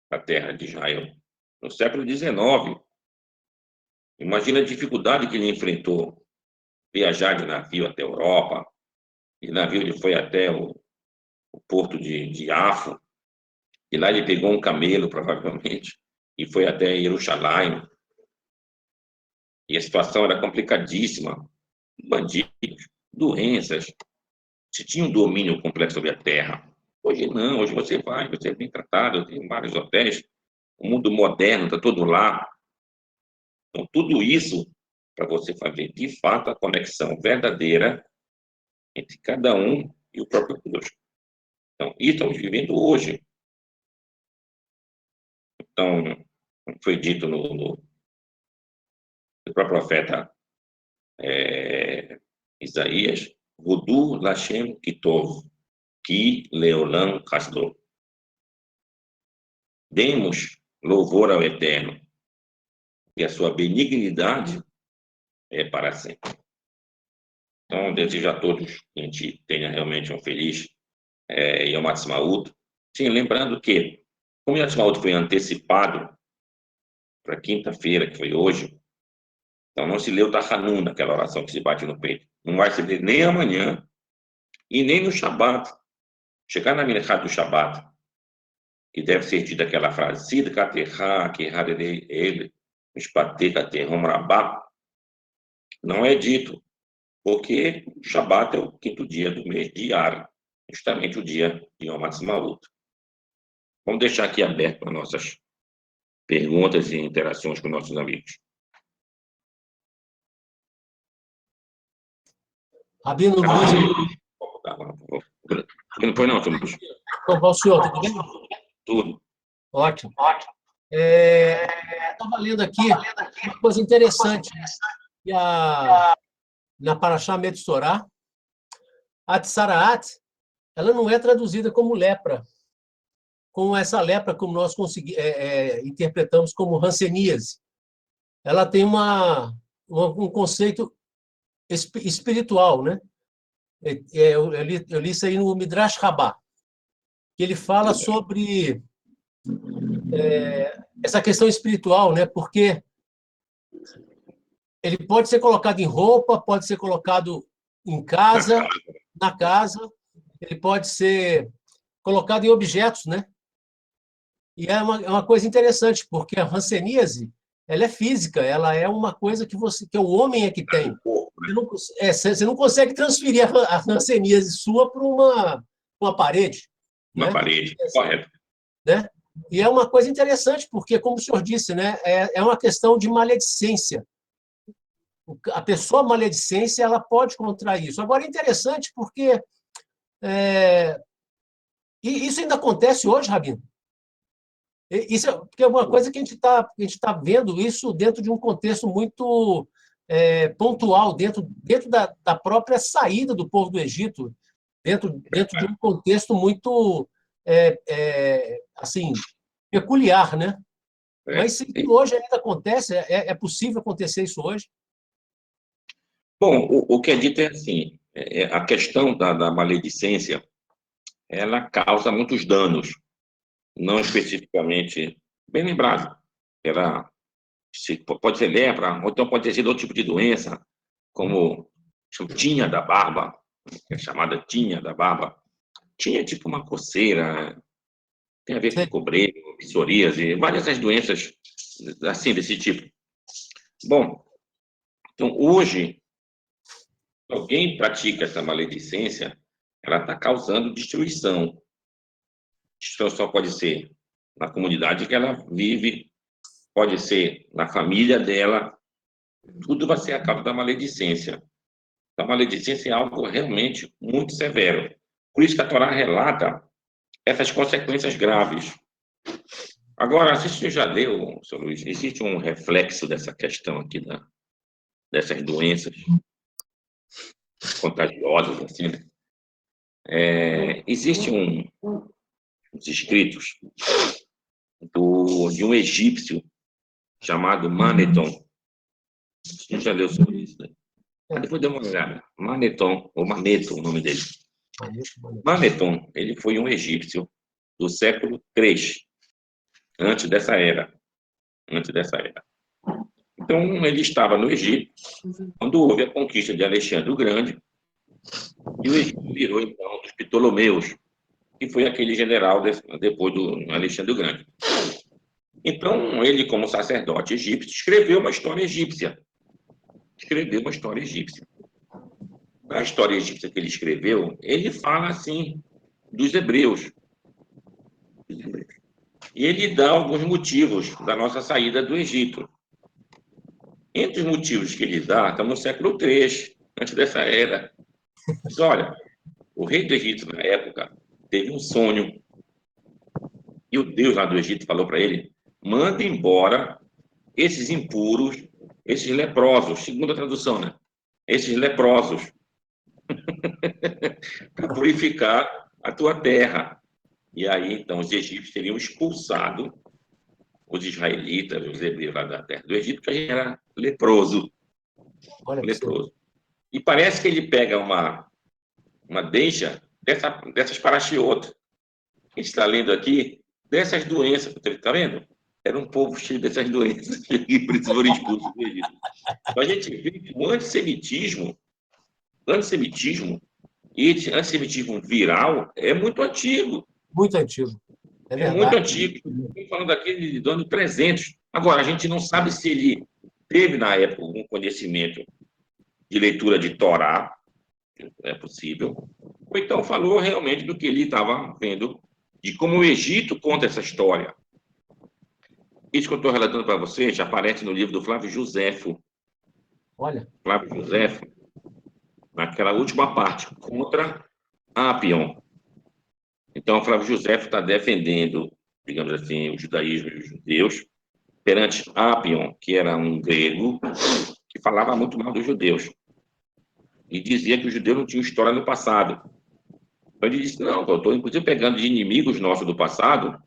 Speaker 1: para a terra de Israel, no século XIX. Imagina a dificuldade que ele enfrentou, viajar de navio até a Europa, e navio ele foi até o porto de Afo, e lá ele pegou um camelo, provavelmente, e foi até Jerusalém. E a situação era complicadíssima. Bandidos, doenças, se tinha um domínio completo sobre a terra. Hoje não, hoje você vai, você é bem tratado, tem vários hotéis, o mundo moderno está todo lá. Então, tudo isso para você fazer, de fato, a conexão verdadeira entre cada um e o próprio Deus. Então, isso estamos vivendo hoje. Então, foi dito no próprio profeta Isaías, Vodu Lashem Kitov, Ki Leolam Hasdor. Demos louvor ao Eterno, e a sua benignidade é para sempre. Então, desejo a todos que a gente tenha realmente um feliz Yom Ha'atzmaut. Sim, lembrando que, como o Yom Ha'atzmaut foi antecipado para quinta-feira, que foi hoje, então não se leu Tachanun, naquela oração que se bate no peito. Não vai se ler nem amanhã e nem no Shabat. Chegar na minhá do Shabat, que deve ser dita aquela frase, Sid Katerha, Keharei ele, Mishpatei Katerhom Rabá, não é dito, porque o Shabat é o 5º dia do mês de Iyar, justamente o dia de Yom Ha'atzmaut. Vamos deixar aqui aberto para nossas perguntas e interações com nossos amigos.
Speaker 2: Rabino Luiz.
Speaker 1: Não foi não, seu Luiz?
Speaker 2: Bom, senhor, tudo bem?
Speaker 1: Tudo.
Speaker 2: Ótimo. Estava lendo aqui uma coisa interessante. Que na Parashá Metzorá, a Tsaraat, ela não é traduzida como lepra, como essa lepra, como nós interpretamos como hanseníase. Ela tem um conceito espiritual, né? Eu li isso aí no Midrash Rabbah, que ele fala sobre essa questão espiritual, né? Porque Ele pode ser colocado em roupa, pode ser colocado em casa, na casa, ele pode ser colocado em objetos, né? E é uma coisa interessante, porque a hanseníase, ela é física, ela é uma coisa que o homem é que tem. Você não consegue transferir a hanseníase sua para uma parede,
Speaker 1: Uma
Speaker 2: né?
Speaker 1: parede, correto.
Speaker 2: Né? E é uma coisa interessante, porque, como o senhor disse, né, é uma questão de maledicência. A pessoa maledicência, ela pode contrair isso. Agora, é interessante porque e isso ainda acontece hoje, Rabino. Isso porque é uma coisa que a gente tá vendo isso dentro de um contexto muito pontual, dentro da própria saída do povo do Egito, dentro de um contexto muito assim, peculiar, né? Mas se hoje ainda acontece, é possível acontecer isso hoje?
Speaker 1: Bom, o que é dito é assim, a questão da maledicência, ela causa muitos danos, não especificamente, bem lembrado, pode ser lepra, ou então pode ter sido outro tipo de doença, como tinha da barba, que é chamada tinha da barba. Tinha tipo uma coceira, tem a ver com cobreiro, psoríase, várias das doenças assim, desse tipo. Bom, então hoje, se alguém pratica essa maledicência, ela está causando destruição. Destruição só pode ser na comunidade que ela vive, pode ser na família dela, tudo vai ser a causa da maledicência. A maledicência é algo realmente muito severo. Por isso que a Torá relata essas consequências graves. Agora, se você já leu, seu Luiz, existe um reflexo dessa questão aqui dessas doenças contagiosas, assim, né? Existe uns escritos de um egípcio chamado Maneton. Você já leu sobre isso, né? Depois dê uma olhada. Maneton, ou Maneto, o nome dele. Maneton, ele foi um egípcio do século III, antes dessa era. Antes dessa era. Então, ele estava no Egito, quando houve a conquista de Alexandre o Grande, e o Egito virou, então, dos Ptolomeus, que foi aquele general depois do Alexandre o Grande. Então, ele, como sacerdote egípcio, escreveu uma história egípcia. Escreveu uma história egípcia. A história egípcia que ele escreveu, ele fala, assim, dos hebreus. E ele dá alguns motivos da nossa saída do Egito. Entre os motivos que ele dá, estamos no século III, antes dessa era. Diz, olha, o rei do Egito, na época, teve um sonho. E o Deus lá do Egito falou para ele, manda embora esses impuros, esses leprosos, segundo a tradução, né? Esses leprosos, para purificar a tua terra. E aí, então, os egípcios teriam expulsado os israelitas, os hebreus lá da terra do Egito, que a gente era leproso. Leproso. E parece que ele pega uma deixa dessas parachiotas. A gente está lendo aqui dessas doenças, está vendo? Era um povo cheio dessas doenças que precisou ser expulso do Egito. Então, a gente vê que o antissemitismo e esse antissemitismo viral é muito antigo.
Speaker 2: Muito antigo. É verdade.
Speaker 1: Muito antigo. Estamos falando aqui do ano 300. Agora, a gente não sabe se ele teve, na época, algum conhecimento de leitura de Torá, é possível, ou então falou realmente do que ele estava vendo, de como o Egito conta essa história. Isso que eu estou relatando para você já aparece no livro do Flávio Joséfo.
Speaker 2: Olha.
Speaker 1: Flávio Joséfo, naquela última parte, contra Apion. Então, Flávio Joséfo está defendendo, digamos assim, o judaísmo e os judeus perante Apion, que era um grego que falava muito mal dos judeus e dizia que os judeus não tinham história no passado. Então, ele disse, não, eu estou, inclusive, pegando de inimigos nossos do passado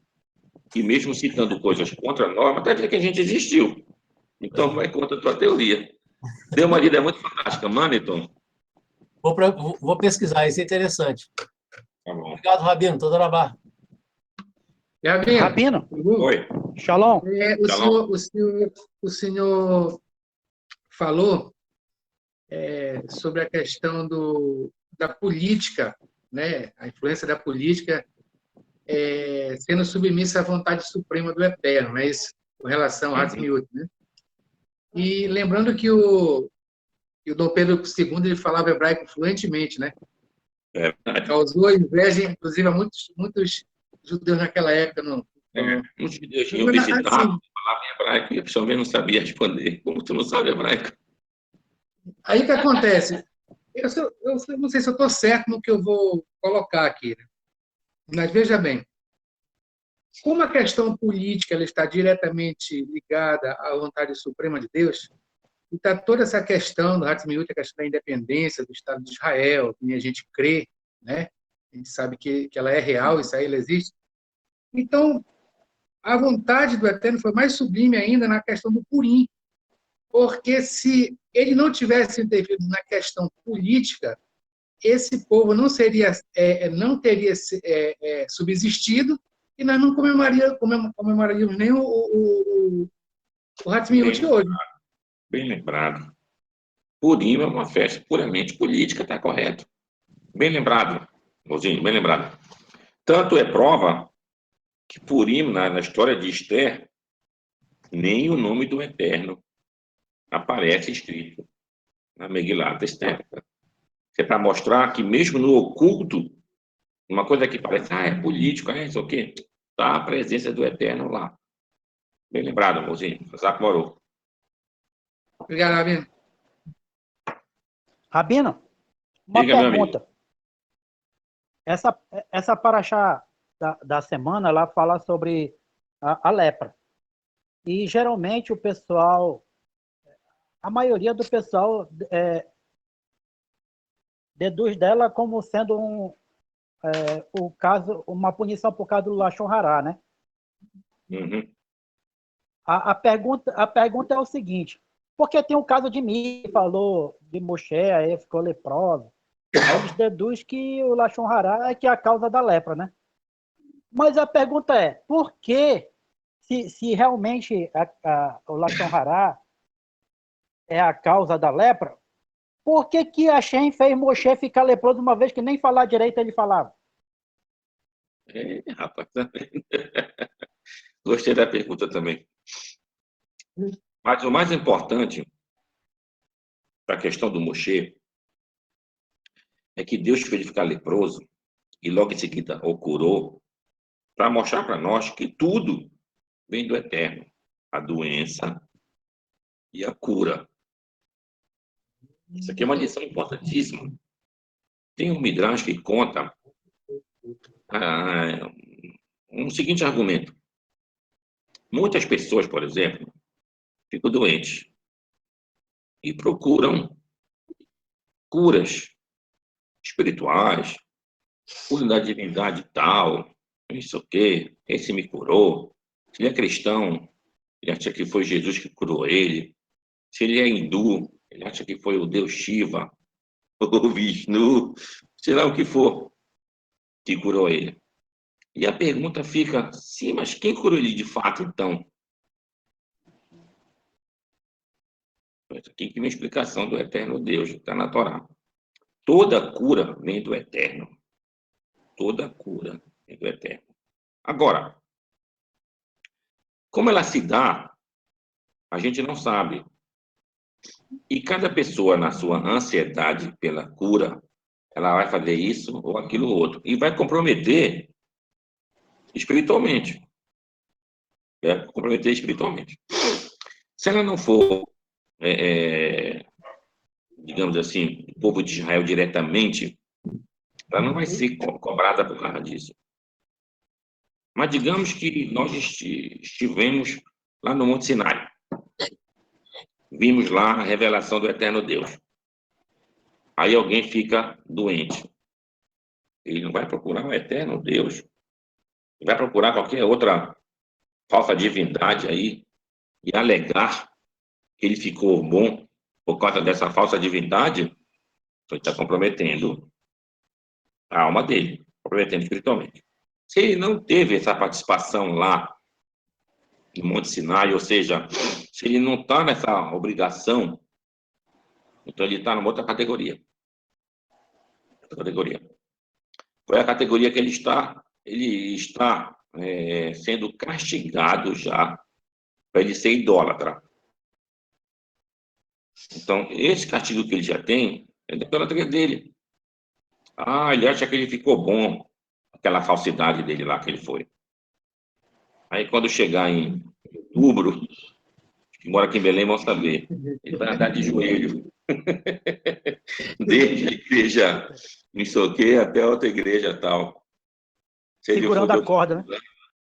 Speaker 1: e mesmo citando coisas contra a norma, até dizer que a gente existiu. Então, vai contra a tua teoria. Deu uma lida muito fantástica. Maneton.
Speaker 2: Vou pesquisar, isso é interessante.
Speaker 1: Tá bom.
Speaker 2: Obrigado, Rabino. Toda a barra.
Speaker 3: Rabino.
Speaker 1: Oi.
Speaker 3: Shalom.
Speaker 1: Shalom.
Speaker 4: O senhor
Speaker 3: falou sobre a questão da política, né? A influência da política sendo submissa à vontade suprema do Eterno, não é isso? Com relação a Hatzmiut, né? E lembrando que o Dom Pedro II ele falava hebraico fluentemente, né? Causou inveja, inclusive, a muitos judeus naquela época.
Speaker 1: Muitos judeus iam visitar, falavam em hebraico, e a pessoa não sabia responder. Como tu não sabe hebraico?
Speaker 3: Aí o que acontece? Eu não sei se eu estou certo no que eu vou colocar aqui, né? Mas veja bem, como a questão política ela está diretamente ligada à vontade suprema de Deus, e está toda essa questão do Hatzmiut, a questão da independência do Estado de Israel, que a gente crê, né? A gente sabe que ela é real, isso aí ela existe. Então, a vontade do Eterno foi mais sublime ainda na questão do Purim, porque se ele não tivesse intervido na questão política, esse povo não teria subsistido e nós não comemoraríamos nem o Hatzmiut hoje.
Speaker 1: Bem lembrado. Purim é uma festa puramente política, está correto. Bem lembrado, Mozinho, bem lembrado. Tanto é prova que Purim, na história de Esther, nem o nome do Eterno aparece escrito na Megillat Esther. É para mostrar que mesmo no oculto, uma coisa que parece, é político, isso aqui, está a presença do Eterno lá. Bem lembrado, Mozinho. Zaporou.
Speaker 3: Obrigado, Rabino.
Speaker 4: Rabino, uma
Speaker 1: Diga,
Speaker 4: pergunta. Essa paraxá da semana, ela fala sobre a lepra. E, geralmente, o pessoal, a maioria do pessoal deduz dela como sendo o caso, uma punição por causa do Lashon Hará, né?
Speaker 1: Uhum.
Speaker 4: A pergunta é o seguinte, porque tem um caso de mim, falou de Moshe, aí ficou leproso. Aí eles deduzem que o Lashon Hará é que é a causa da lepra, né? Mas a pergunta é, por que, se realmente o Lashon Hará é a causa da lepra, por que Hashem fez Moshe ficar leproso uma vez que nem falar direito ele falava?
Speaker 1: Rapaz, gostei da pergunta também. Mas o mais importante para a questão do Moshe é que Deus fez ele ficar leproso e logo em seguida o curou para mostrar para nós que tudo vem do Eterno. A doença e a cura. Isso aqui é uma lição importantíssima. Tem um Midrash que conta um seguinte argumento. Muitas pessoas, por exemplo, ficam doentes e procuram curas espirituais, cura da divindade tal, isso o quê, esse me curou. Se ele é cristão, ele acha que foi Jesus que curou ele. Se ele é hindu, ele acha que foi o Deus Shiva, o Vishnu, sei lá o que for, que curou ele. E a pergunta fica, sim, mas quem curou ele de fato, então? Isso aqui que é uma explicação do eterno Deus, está na Torá. Toda cura vem do eterno. Toda cura vem do eterno. Agora, como ela se dá, a gente não sabe. E cada pessoa, na sua ansiedade pela cura, ela vai fazer isso ou aquilo outro. E vai comprometer espiritualmente. Comprometer espiritualmente. Se ela não for, digamos assim, o povo de Israel diretamente, ela não vai ser cobrada por causa disso. Mas digamos que nós estivemos lá no Monte Sinai. Vimos lá a revelação do eterno Deus. Aí alguém fica doente. Ele não vai procurar o eterno Deus. Ele vai procurar qualquer outra falsa divindade aí e alegar que ele ficou bom por causa dessa falsa divindade. Então ele está comprometendo a alma dele, comprometendo espiritualmente. Se ele não teve essa participação lá no Monte Sinai, ou seja, se ele não está nessa obrigação Então ele está numa outra categoria. Outra categoria. Qual é a categoria que ele está? Ele está sendo castigado já para ele ser idólatra. Então, esse castigo que ele já tem é da idolatria dele. Ah, ele acha que ele ficou bom, aquela falsidade dele lá que ele foi. Aí, quando chegar em outubro, que mora aqui em Belém, vão saber. Ele vai andar de joelho. Desde a igreja não sei o quê até a outra igreja tal. Se ele
Speaker 4: Segurando
Speaker 1: for
Speaker 4: a corda, né?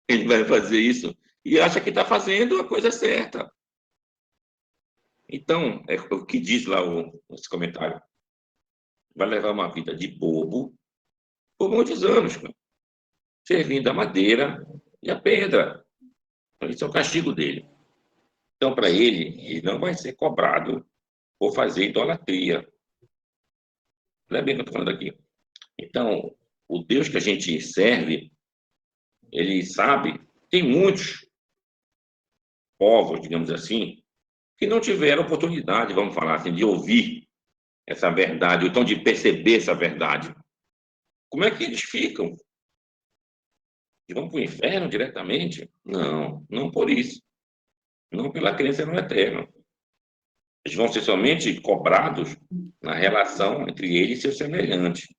Speaker 1: ele vai fazer isso e acha que está fazendo a coisa certa. Então, é o que diz lá esse comentário. Vai levar uma vida de bobo por muitos anos, cara, servindo a madeira e a pedra. Então, esse é o castigo dele. Então, para ele não vai ser cobrado por fazer idolatria. Não é bem o que eu estou falando aqui. Então, o Deus que a gente serve, ele sabe, tem muitos povos, digamos assim, que não tiveram oportunidade, vamos falar assim, de ouvir essa verdade, ou então de perceber essa verdade. Como é que eles ficam? Eles vão para o inferno diretamente? Não, não por isso. Não pela crença no eterno. Eles vão ser somente cobrados na relação entre ele e seu semelhante.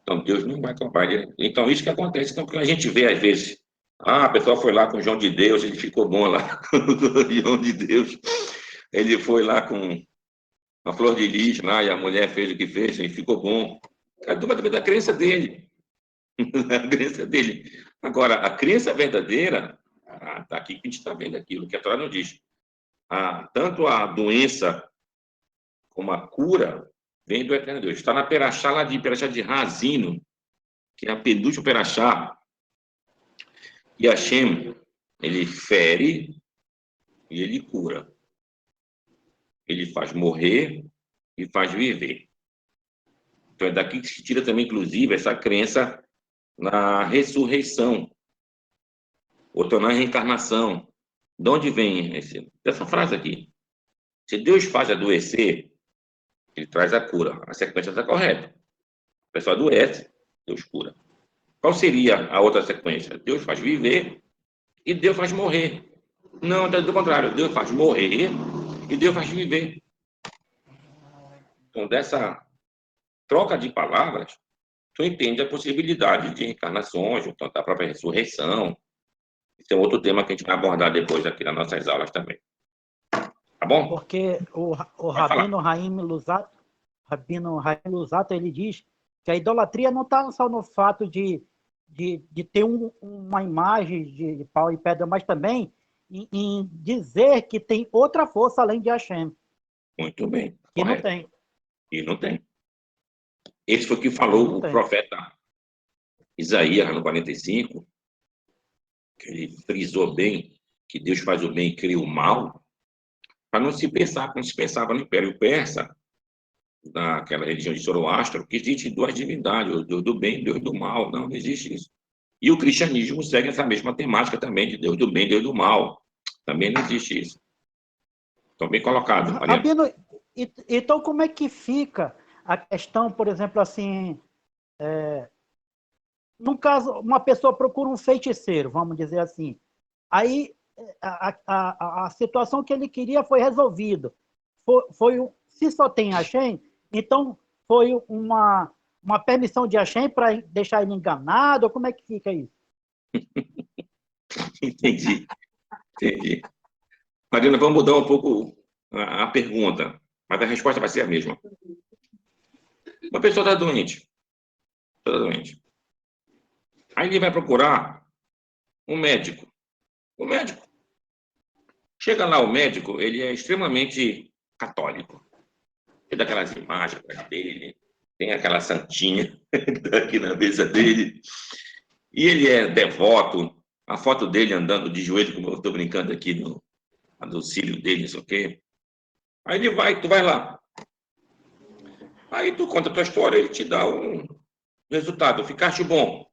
Speaker 1: Então, Deus não vai cobrar ele. Então, isso que acontece. Então, que a gente vê, às vezes, a pessoa foi lá com o João de Deus, ele ficou bom lá com o João de Deus. Ele foi lá com a flor de lis lá, e a mulher fez o que fez, e ficou bom. É tudo da crença dele. A crença dele. Agora, a crença verdadeira, está aqui que a gente está vendo aquilo que a Torá não diz. Tanto a doença como a cura vem do eterno Deus. Está na Perachá lá de Perachá de Razino, que é a penúltima Perachá. E Hashem, ele fere e ele cura. Ele faz morrer e faz viver. Então é daqui que se tira também, inclusive, essa crença na ressurreição, ou na reencarnação. De onde vem essa frase aqui? Se Deus faz adoecer, ele traz a cura. A sequência está correta. A pessoa adoece, Deus cura. Qual seria a outra sequência? Deus faz viver e Deus faz morrer. Não, é do contrário. Deus faz morrer e Deus faz viver. Então, dessa troca de palavras, tu entende a possibilidade de reencarnações, ou tanto a própria ressurreição. Esse é outro tema que a gente vai abordar depois aqui nas nossas aulas também. Tá bom?
Speaker 4: Porque o Rabino Haim Luzzatto, ele diz que a idolatria não está só no fato de ter uma imagem de pau e pedra, mas também em dizer que tem outra força além de Hashem.
Speaker 1: Muito bem.
Speaker 4: Que
Speaker 1: Correto.
Speaker 4: não tem.
Speaker 1: E não tem. Esse foi o que falou o profeta Isaías, no 45, que ele frisou bem que Deus faz o bem e cria o mal, para não se pensar como se pensava no Império Persa, naquela religião de Zoroastro, que existe duas divindades, o Deus do bem e o Deus do mal. Não existe isso. E o cristianismo segue essa mesma temática também, de Deus do bem e Deus do mal. Também não existe isso. Então, bem colocado, Mariana.
Speaker 4: Rabino, então como é que fica a questão, por exemplo, assim, num caso, uma pessoa procura um feiticeiro, vamos dizer assim, aí a situação que ele queria foi resolvida. Se só tem Hashem, então foi uma permissão de Hashem para deixar ele enganado? Ou como é que fica isso?
Speaker 1: Entendi. Mariana, vamos mudar um pouco a pergunta, mas a resposta vai ser a mesma. Uma pessoa está doente. Aí ele vai procurar um médico. O médico. Chega lá, o médico, ele é extremamente católico. Tem daquelas imagens dele, tem aquela santinha aqui na mesa dele. E ele é devoto. A foto dele andando de joelho, como eu estou brincando aqui do cílio dele, não sei o quê. Aí ele vai, tu vai lá. Aí tu conta a tua história, ele te dá um resultado. Ficaste bom.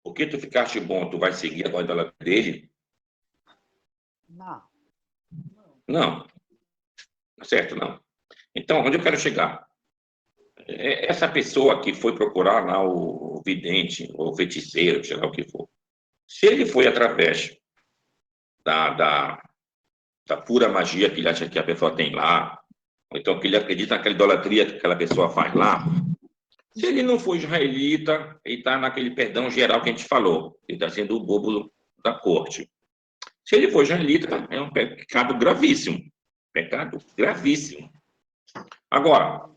Speaker 1: Porque tu ficaste bom, tu vai seguir a idolatria dele?
Speaker 4: Não.
Speaker 1: Não. Certo? Não. Então, onde eu quero chegar? Essa pessoa que foi procurar lá o vidente, o feiticeiro, sei lá o que for, se ele foi através da, da, da pura magia que ele acha que a pessoa tem lá, ou então que ele acredita naquela idolatria que aquela pessoa faz lá, se ele não for israelita, ele está naquele perdão geral que a gente falou, ele está sendo o bobo da corte. Se ele for israelita, é um pecado gravíssimo. Pecado gravíssimo. Agora,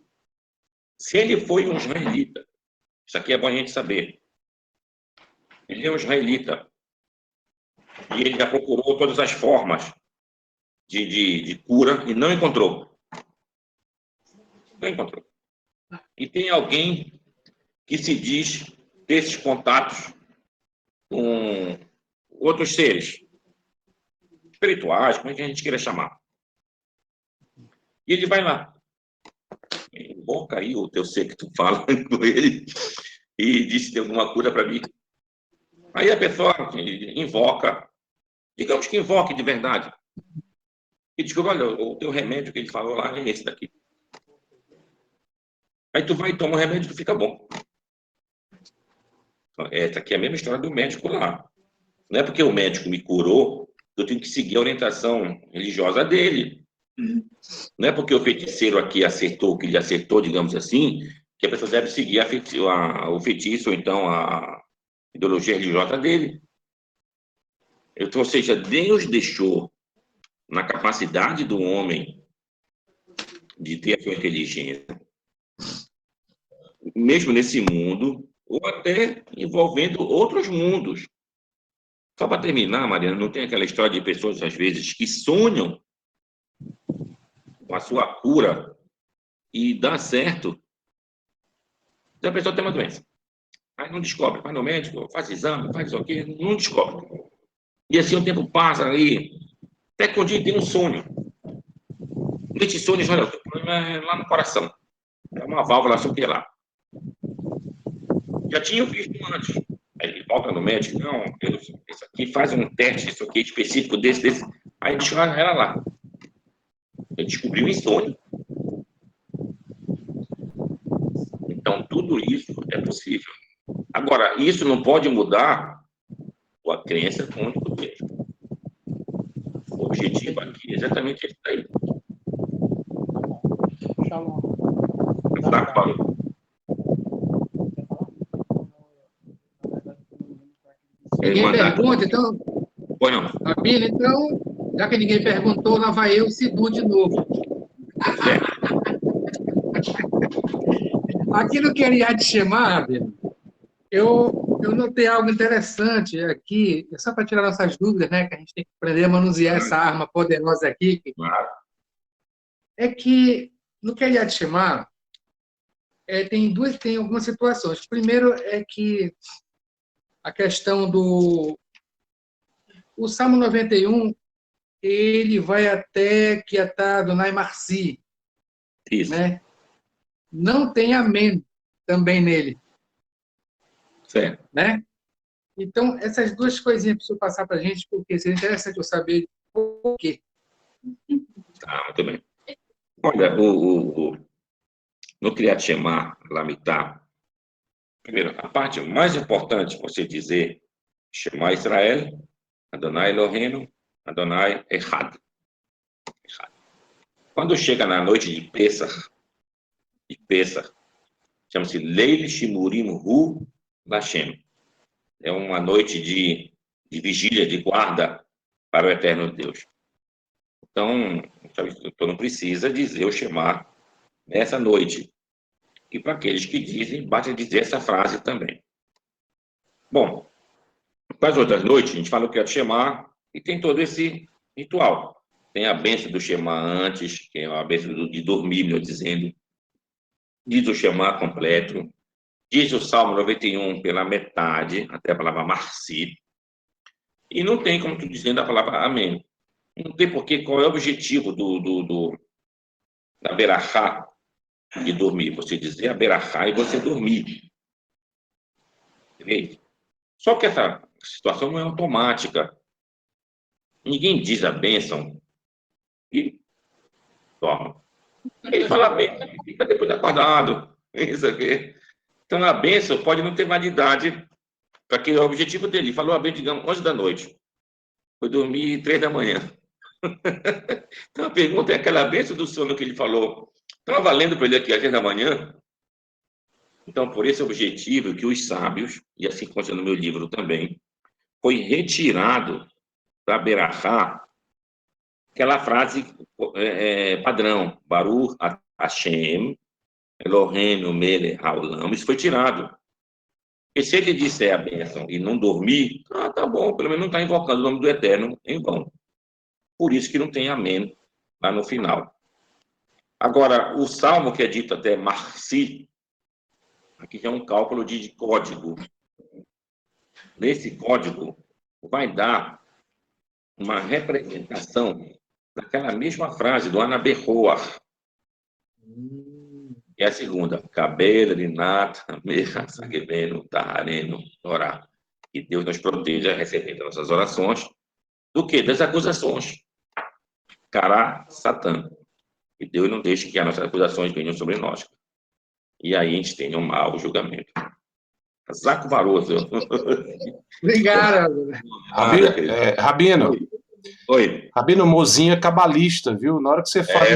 Speaker 1: se ele foi um israelita, isso aqui é bom a gente saber. Ele é um israelita. E ele já procurou todas as formas de cura e não encontrou. Não encontrou. E tem alguém que se diz ter esses contatos com outros seres espirituais, como é que a gente queira chamar. E ele vai lá. Invoca aí o teu ser que tu fala com ele e diz se tem alguma cura para mim. Aí a pessoa invoca, digamos que invoque de verdade. E diz, olha, o teu remédio que ele falou lá é esse daqui. Aí tu vai e toma o remédio e tu fica bom. Essa aqui é a mesma história do médico lá. Não é porque o médico me curou, eu tenho que seguir a orientação religiosa dele. Não é porque o feiticeiro aqui acertou o que ele acertou, digamos assim, que a pessoa deve seguir o feitiço ou então a ideologia religiosa dele. Ou seja, Deus deixou na capacidade do homem de ter a sua inteligência, mesmo nesse mundo, ou até envolvendo outros mundos. Só para terminar, Mariana, não tem aquela história de pessoas, às vezes, que sonham com a sua cura e dá certo. Se a pessoa tem uma doença, aí não descobre, vai no médico, faz exame, faz isso aqui, não descobre. E assim o tempo passa aí, até que um dia tem um sonho. Nesse sonho, olha, o problema é lá no coração. É uma válvula, sei o que lá. Já tinha visto antes. Aí ele volta no médico, não, isso aqui faz um teste, isso aqui específico desse. Aí diz, olha, era lá. Eu descobri em sonho. Então, tudo isso é possível. Agora, isso não pode mudar a crença com o único Deus. O objetivo aqui é exatamente esse daí.
Speaker 4: Shalom.
Speaker 1: Tá, Paulo?
Speaker 3: Ninguém pergunta, então,
Speaker 1: Pois não.
Speaker 3: Abílio, então, já que ninguém perguntou, lá vai eu, Sidu, de novo. Aqui no Queria Te Chamar, Abílio, eu notei algo interessante aqui, só para tirar nossas dúvidas, né, que a gente tem que aprender a manusear essa arma poderosa aqui,
Speaker 1: Claro.
Speaker 3: é que no Queria Te Chamar, tem algumas situações. Primeiro é que a questão o Salmo 91, ele vai até que está Adonai Marci,
Speaker 1: Isso.
Speaker 3: né? Não tem amém também nele,
Speaker 1: Certo.
Speaker 3: né? Então, essas duas coisinhas precisam passar para a gente, porque seria interessante eu saber por quê.
Speaker 1: Tá, muito bem. Olha, no Kriyat Shema, Lamitá, primeiro, a parte mais importante você dizer Shema Israel, Adonai Eloheinu, Adonai Echad. Quando chega na noite de Pesach, chama-se Leil Shimurim Hu Lashem. É uma noite de vigília, de guarda para o eterno Deus. Então, não precisa dizer o Shema nessa noite. E para aqueles que dizem, basta dizer essa frase também. Bom, para as outras noites, a gente fala o que é o Shema e tem todo esse ritual. Tem a bênção do Shema antes, que é a bênção de dormir, melhor dizendo. Diz o Shema completo. Diz o Salmo 91 pela metade, até a palavra Marci. E não tem como tu dizendo a palavra Amém. Não tem porquê, qual é o objetivo da Berachá de dormir? Você dizer a Berachá e você dormir. Entendeu? Só que essa situação não é automática. Ninguém diz a bênção e dorme. Ele fala a bênção, fica depois acordado. Isso aqui. Então, a bênção pode não ter validade para que o objetivo dele. Ele falou a bênção, digamos, 11 da noite. Foi dormir 3 da manhã. Então, a pergunta é: aquela bênção do sono que ele falou, estava valendo para ele aqui às 10 da manhã? Então, por esse objetivo que os sábios, e assim consta no meu livro também, foi retirado da Berachá aquela frase padrão, Baruch Hashem, Eloheinu Melech Haolam, isso foi tirado. Porque se ele disser a bênção e não dormir, tá bom, pelo menos não está invocando o nome do Eterno em vão. Por isso que não tem amém lá no final. Agora, o salmo que é dito até Marci, aqui já é um cálculo de código. Nesse código vai dar uma representação daquela mesma frase do Anaberroar, que é a segunda. Cabela, Rinat, Mecha, Sagebeno, Tahareno, Torá. Que Deus nos proteja, recebendo nossas orações, do que? Das acusações. Cará, Satã. Que Deus não deixe que as nossas acusações venham sobre nós. E aí a gente tenha um mau julgamento. Zaco Varoso.
Speaker 3: Obrigado.
Speaker 5: Rabino,
Speaker 1: Oi.
Speaker 5: Rabino Mozinho é cabalista, viu? Na hora que você fala,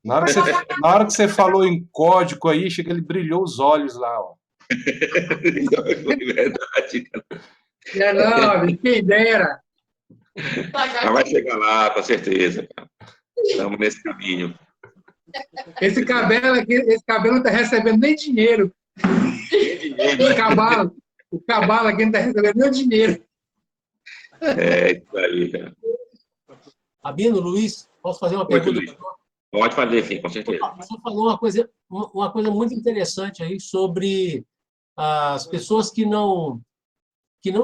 Speaker 5: na hora que você falou em código aí, chega, ele brilhou os olhos lá, ó.
Speaker 1: É verdade.
Speaker 3: Não, quem dera.
Speaker 1: Mas vai chegar lá, com certeza. Estamos nesse caminho.
Speaker 3: Esse cabelo não está recebendo nem dinheiro. O cavalo aqui não está recebendo nem dinheiro.
Speaker 1: É isso aí, cara.
Speaker 2: Rabino, Luiz, posso fazer uma
Speaker 1: Oi,
Speaker 2: pergunta?
Speaker 1: Luiz. Pode fazer, sim, com certeza.
Speaker 2: Você falou uma coisa muito interessante aí sobre as pessoas que não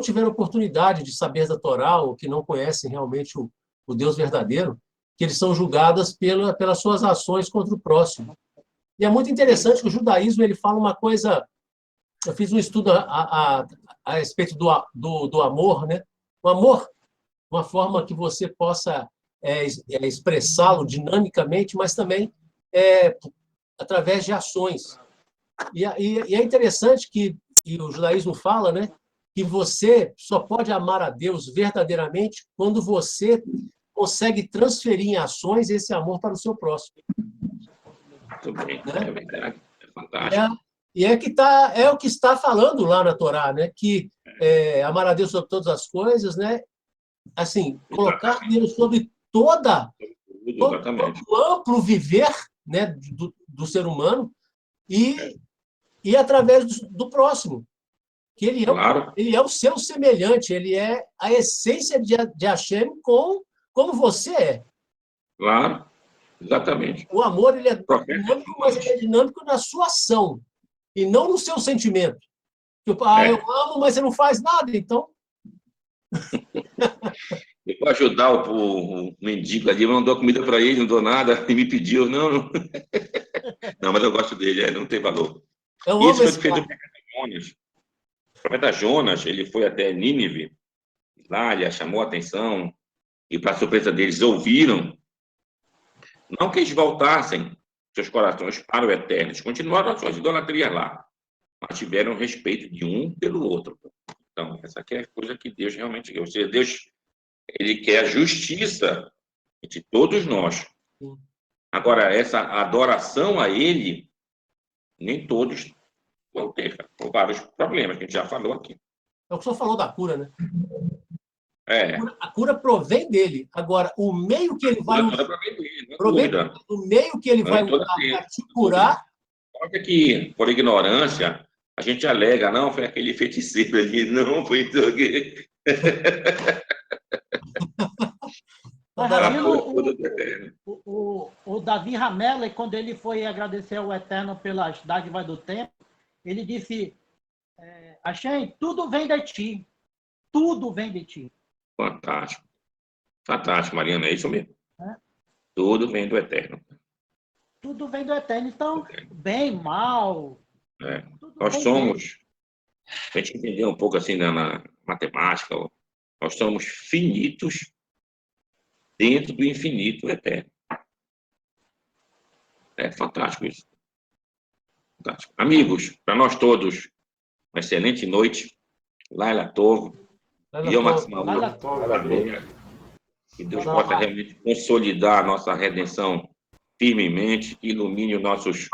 Speaker 2: tiveram oportunidade de saber da Torá ou que não conhecem realmente o Deus verdadeiro, que eles são julgadas pelas suas ações contra o próximo. E é muito interessante que o judaísmo ele fala uma coisa. Eu fiz um estudo a respeito do amor, né? O amor, uma forma que você possa expressá-lo dinamicamente, mas também através de ações. E é interessante que o judaísmo fala, né, que você só pode amar a Deus verdadeiramente quando você consegue transferir em ações esse amor para o seu próximo.
Speaker 1: Muito bem,
Speaker 2: Né?
Speaker 1: é verdade. É fantástico.
Speaker 2: E é o que está falando lá na Torá, né, que amar a Deus sobre todas as coisas, né, assim, colocar Deus sobre todo o amplo viver, né, do ser humano e através do próximo, que ele é o seu semelhante, ele é a essência de Hashem como você é.
Speaker 1: Claro, exatamente.
Speaker 2: O amor ele é dinâmico, mas ele é dinâmico na sua ação e não no seu sentimento. Tipo, eu amo, mas você não faz nada, então...
Speaker 1: Eu vou ajudar o mendigo ali, mandou comida para ele, não dou nada, e me pediu, não. Não, mas eu gosto dele, não tem valor. Isso foi o que fez o profeta Jonas. O profeta Jonas, ele foi até Nínive, lá ele chamou a atenção, e para surpresa deles, ouviram. Não que eles voltassem seus corações para o eterno, eles continuaram as suas idolatrias lá, mas tiveram respeito de um pelo outro. Então, essa aqui é a coisa que Deus realmente quer. Ou seja, Deus, ele quer a justiça de todos nós. Agora, essa adoração a ele, nem todos vão ter, por vários problemas que a gente já falou aqui.
Speaker 2: É o que o senhor falou da cura, né? A cura provém dele. Agora, o meio que ele vai usar para te curar...
Speaker 1: Pode que, por ignorância, a gente alega, não, foi aquele feiticeiro ali, não, foi isso aqui.
Speaker 4: O Davi Ramela, quando ele foi agradecer ao Eterno pelas dádivas do tempo, ele disse, Hashem, tudo vem de ti. Tudo vem de ti.
Speaker 1: Fantástico. Fantástico, Mariana, é isso mesmo. Tudo vem do Eterno.
Speaker 4: Tudo vem do Eterno. Então, bem, mal...
Speaker 1: Nós somos, a gente entender um pouco assim na matemática, nós somos finitos dentro do infinito eterno. É fantástico isso. Fantástico. Amigos, para nós todos, uma excelente noite. Laila Tov, e eu, Marcos Mauro, que Deus possa realmente consolidar a nossa redenção firmemente, que ilumine os nossos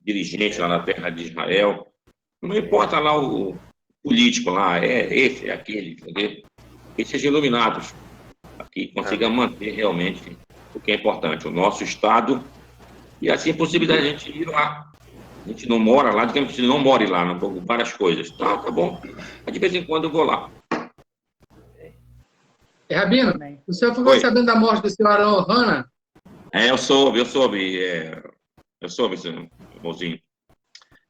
Speaker 1: dirigentes lá na terra de Israel. Não importa lá o político lá, é esse, é aquele, entendeu? Que sejam iluminados, que consiga manter realmente o que é importante, o nosso Estado, e assim a possibilidade de a gente ir lá. A gente não mora lá, digamos que a gente não more lá, não, várias coisas. Tá bom. Mas de vez em quando eu vou lá.
Speaker 3: Rabino, o senhor ficou
Speaker 1: Oi.
Speaker 3: sabendo da morte do senhor Arão Ohana?
Speaker 1: Eu soube, seu irmãozinho.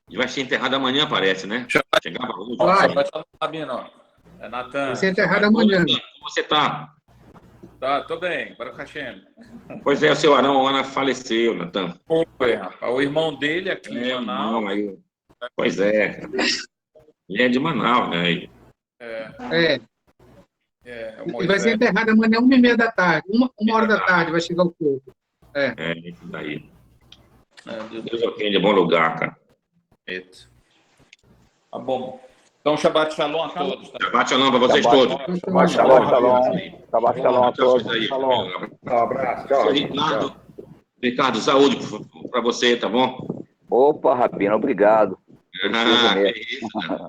Speaker 1: Ele vai ser enterrado amanhã, parece, né? Chegava hoje.
Speaker 3: Vai.
Speaker 6: Sabino. É Natan.
Speaker 3: Vai ser enterrado amanhã.
Speaker 1: Como você tá?
Speaker 6: Tá, tô bem, Baruch Hashem.
Speaker 1: Pois é, o seu Arão Ana faleceu, Natan.
Speaker 6: Foi, rapaz. O irmão dele aqui em Manaus.
Speaker 1: Aí. Pois é. Ele é de Manaus, né?
Speaker 3: E vai ser enterrado amanhã, 1h30 da tarde. Uma hora da tarde vai chegar o corpo.
Speaker 1: Isso daí. Deus o tenha de bom lugar, cara.
Speaker 6: Eita. Tá bom. Então, Shabbat Shalom a todos. Tá?
Speaker 1: Shabbat Shalom para vocês todos.
Speaker 7: Shabbat Shalom. Shabbat Shalom a todos.
Speaker 1: Um abraço. Tchau. Ricardo, saúde para você, tá bom?
Speaker 7: Opa, Rabino, obrigado.
Speaker 1: É isso.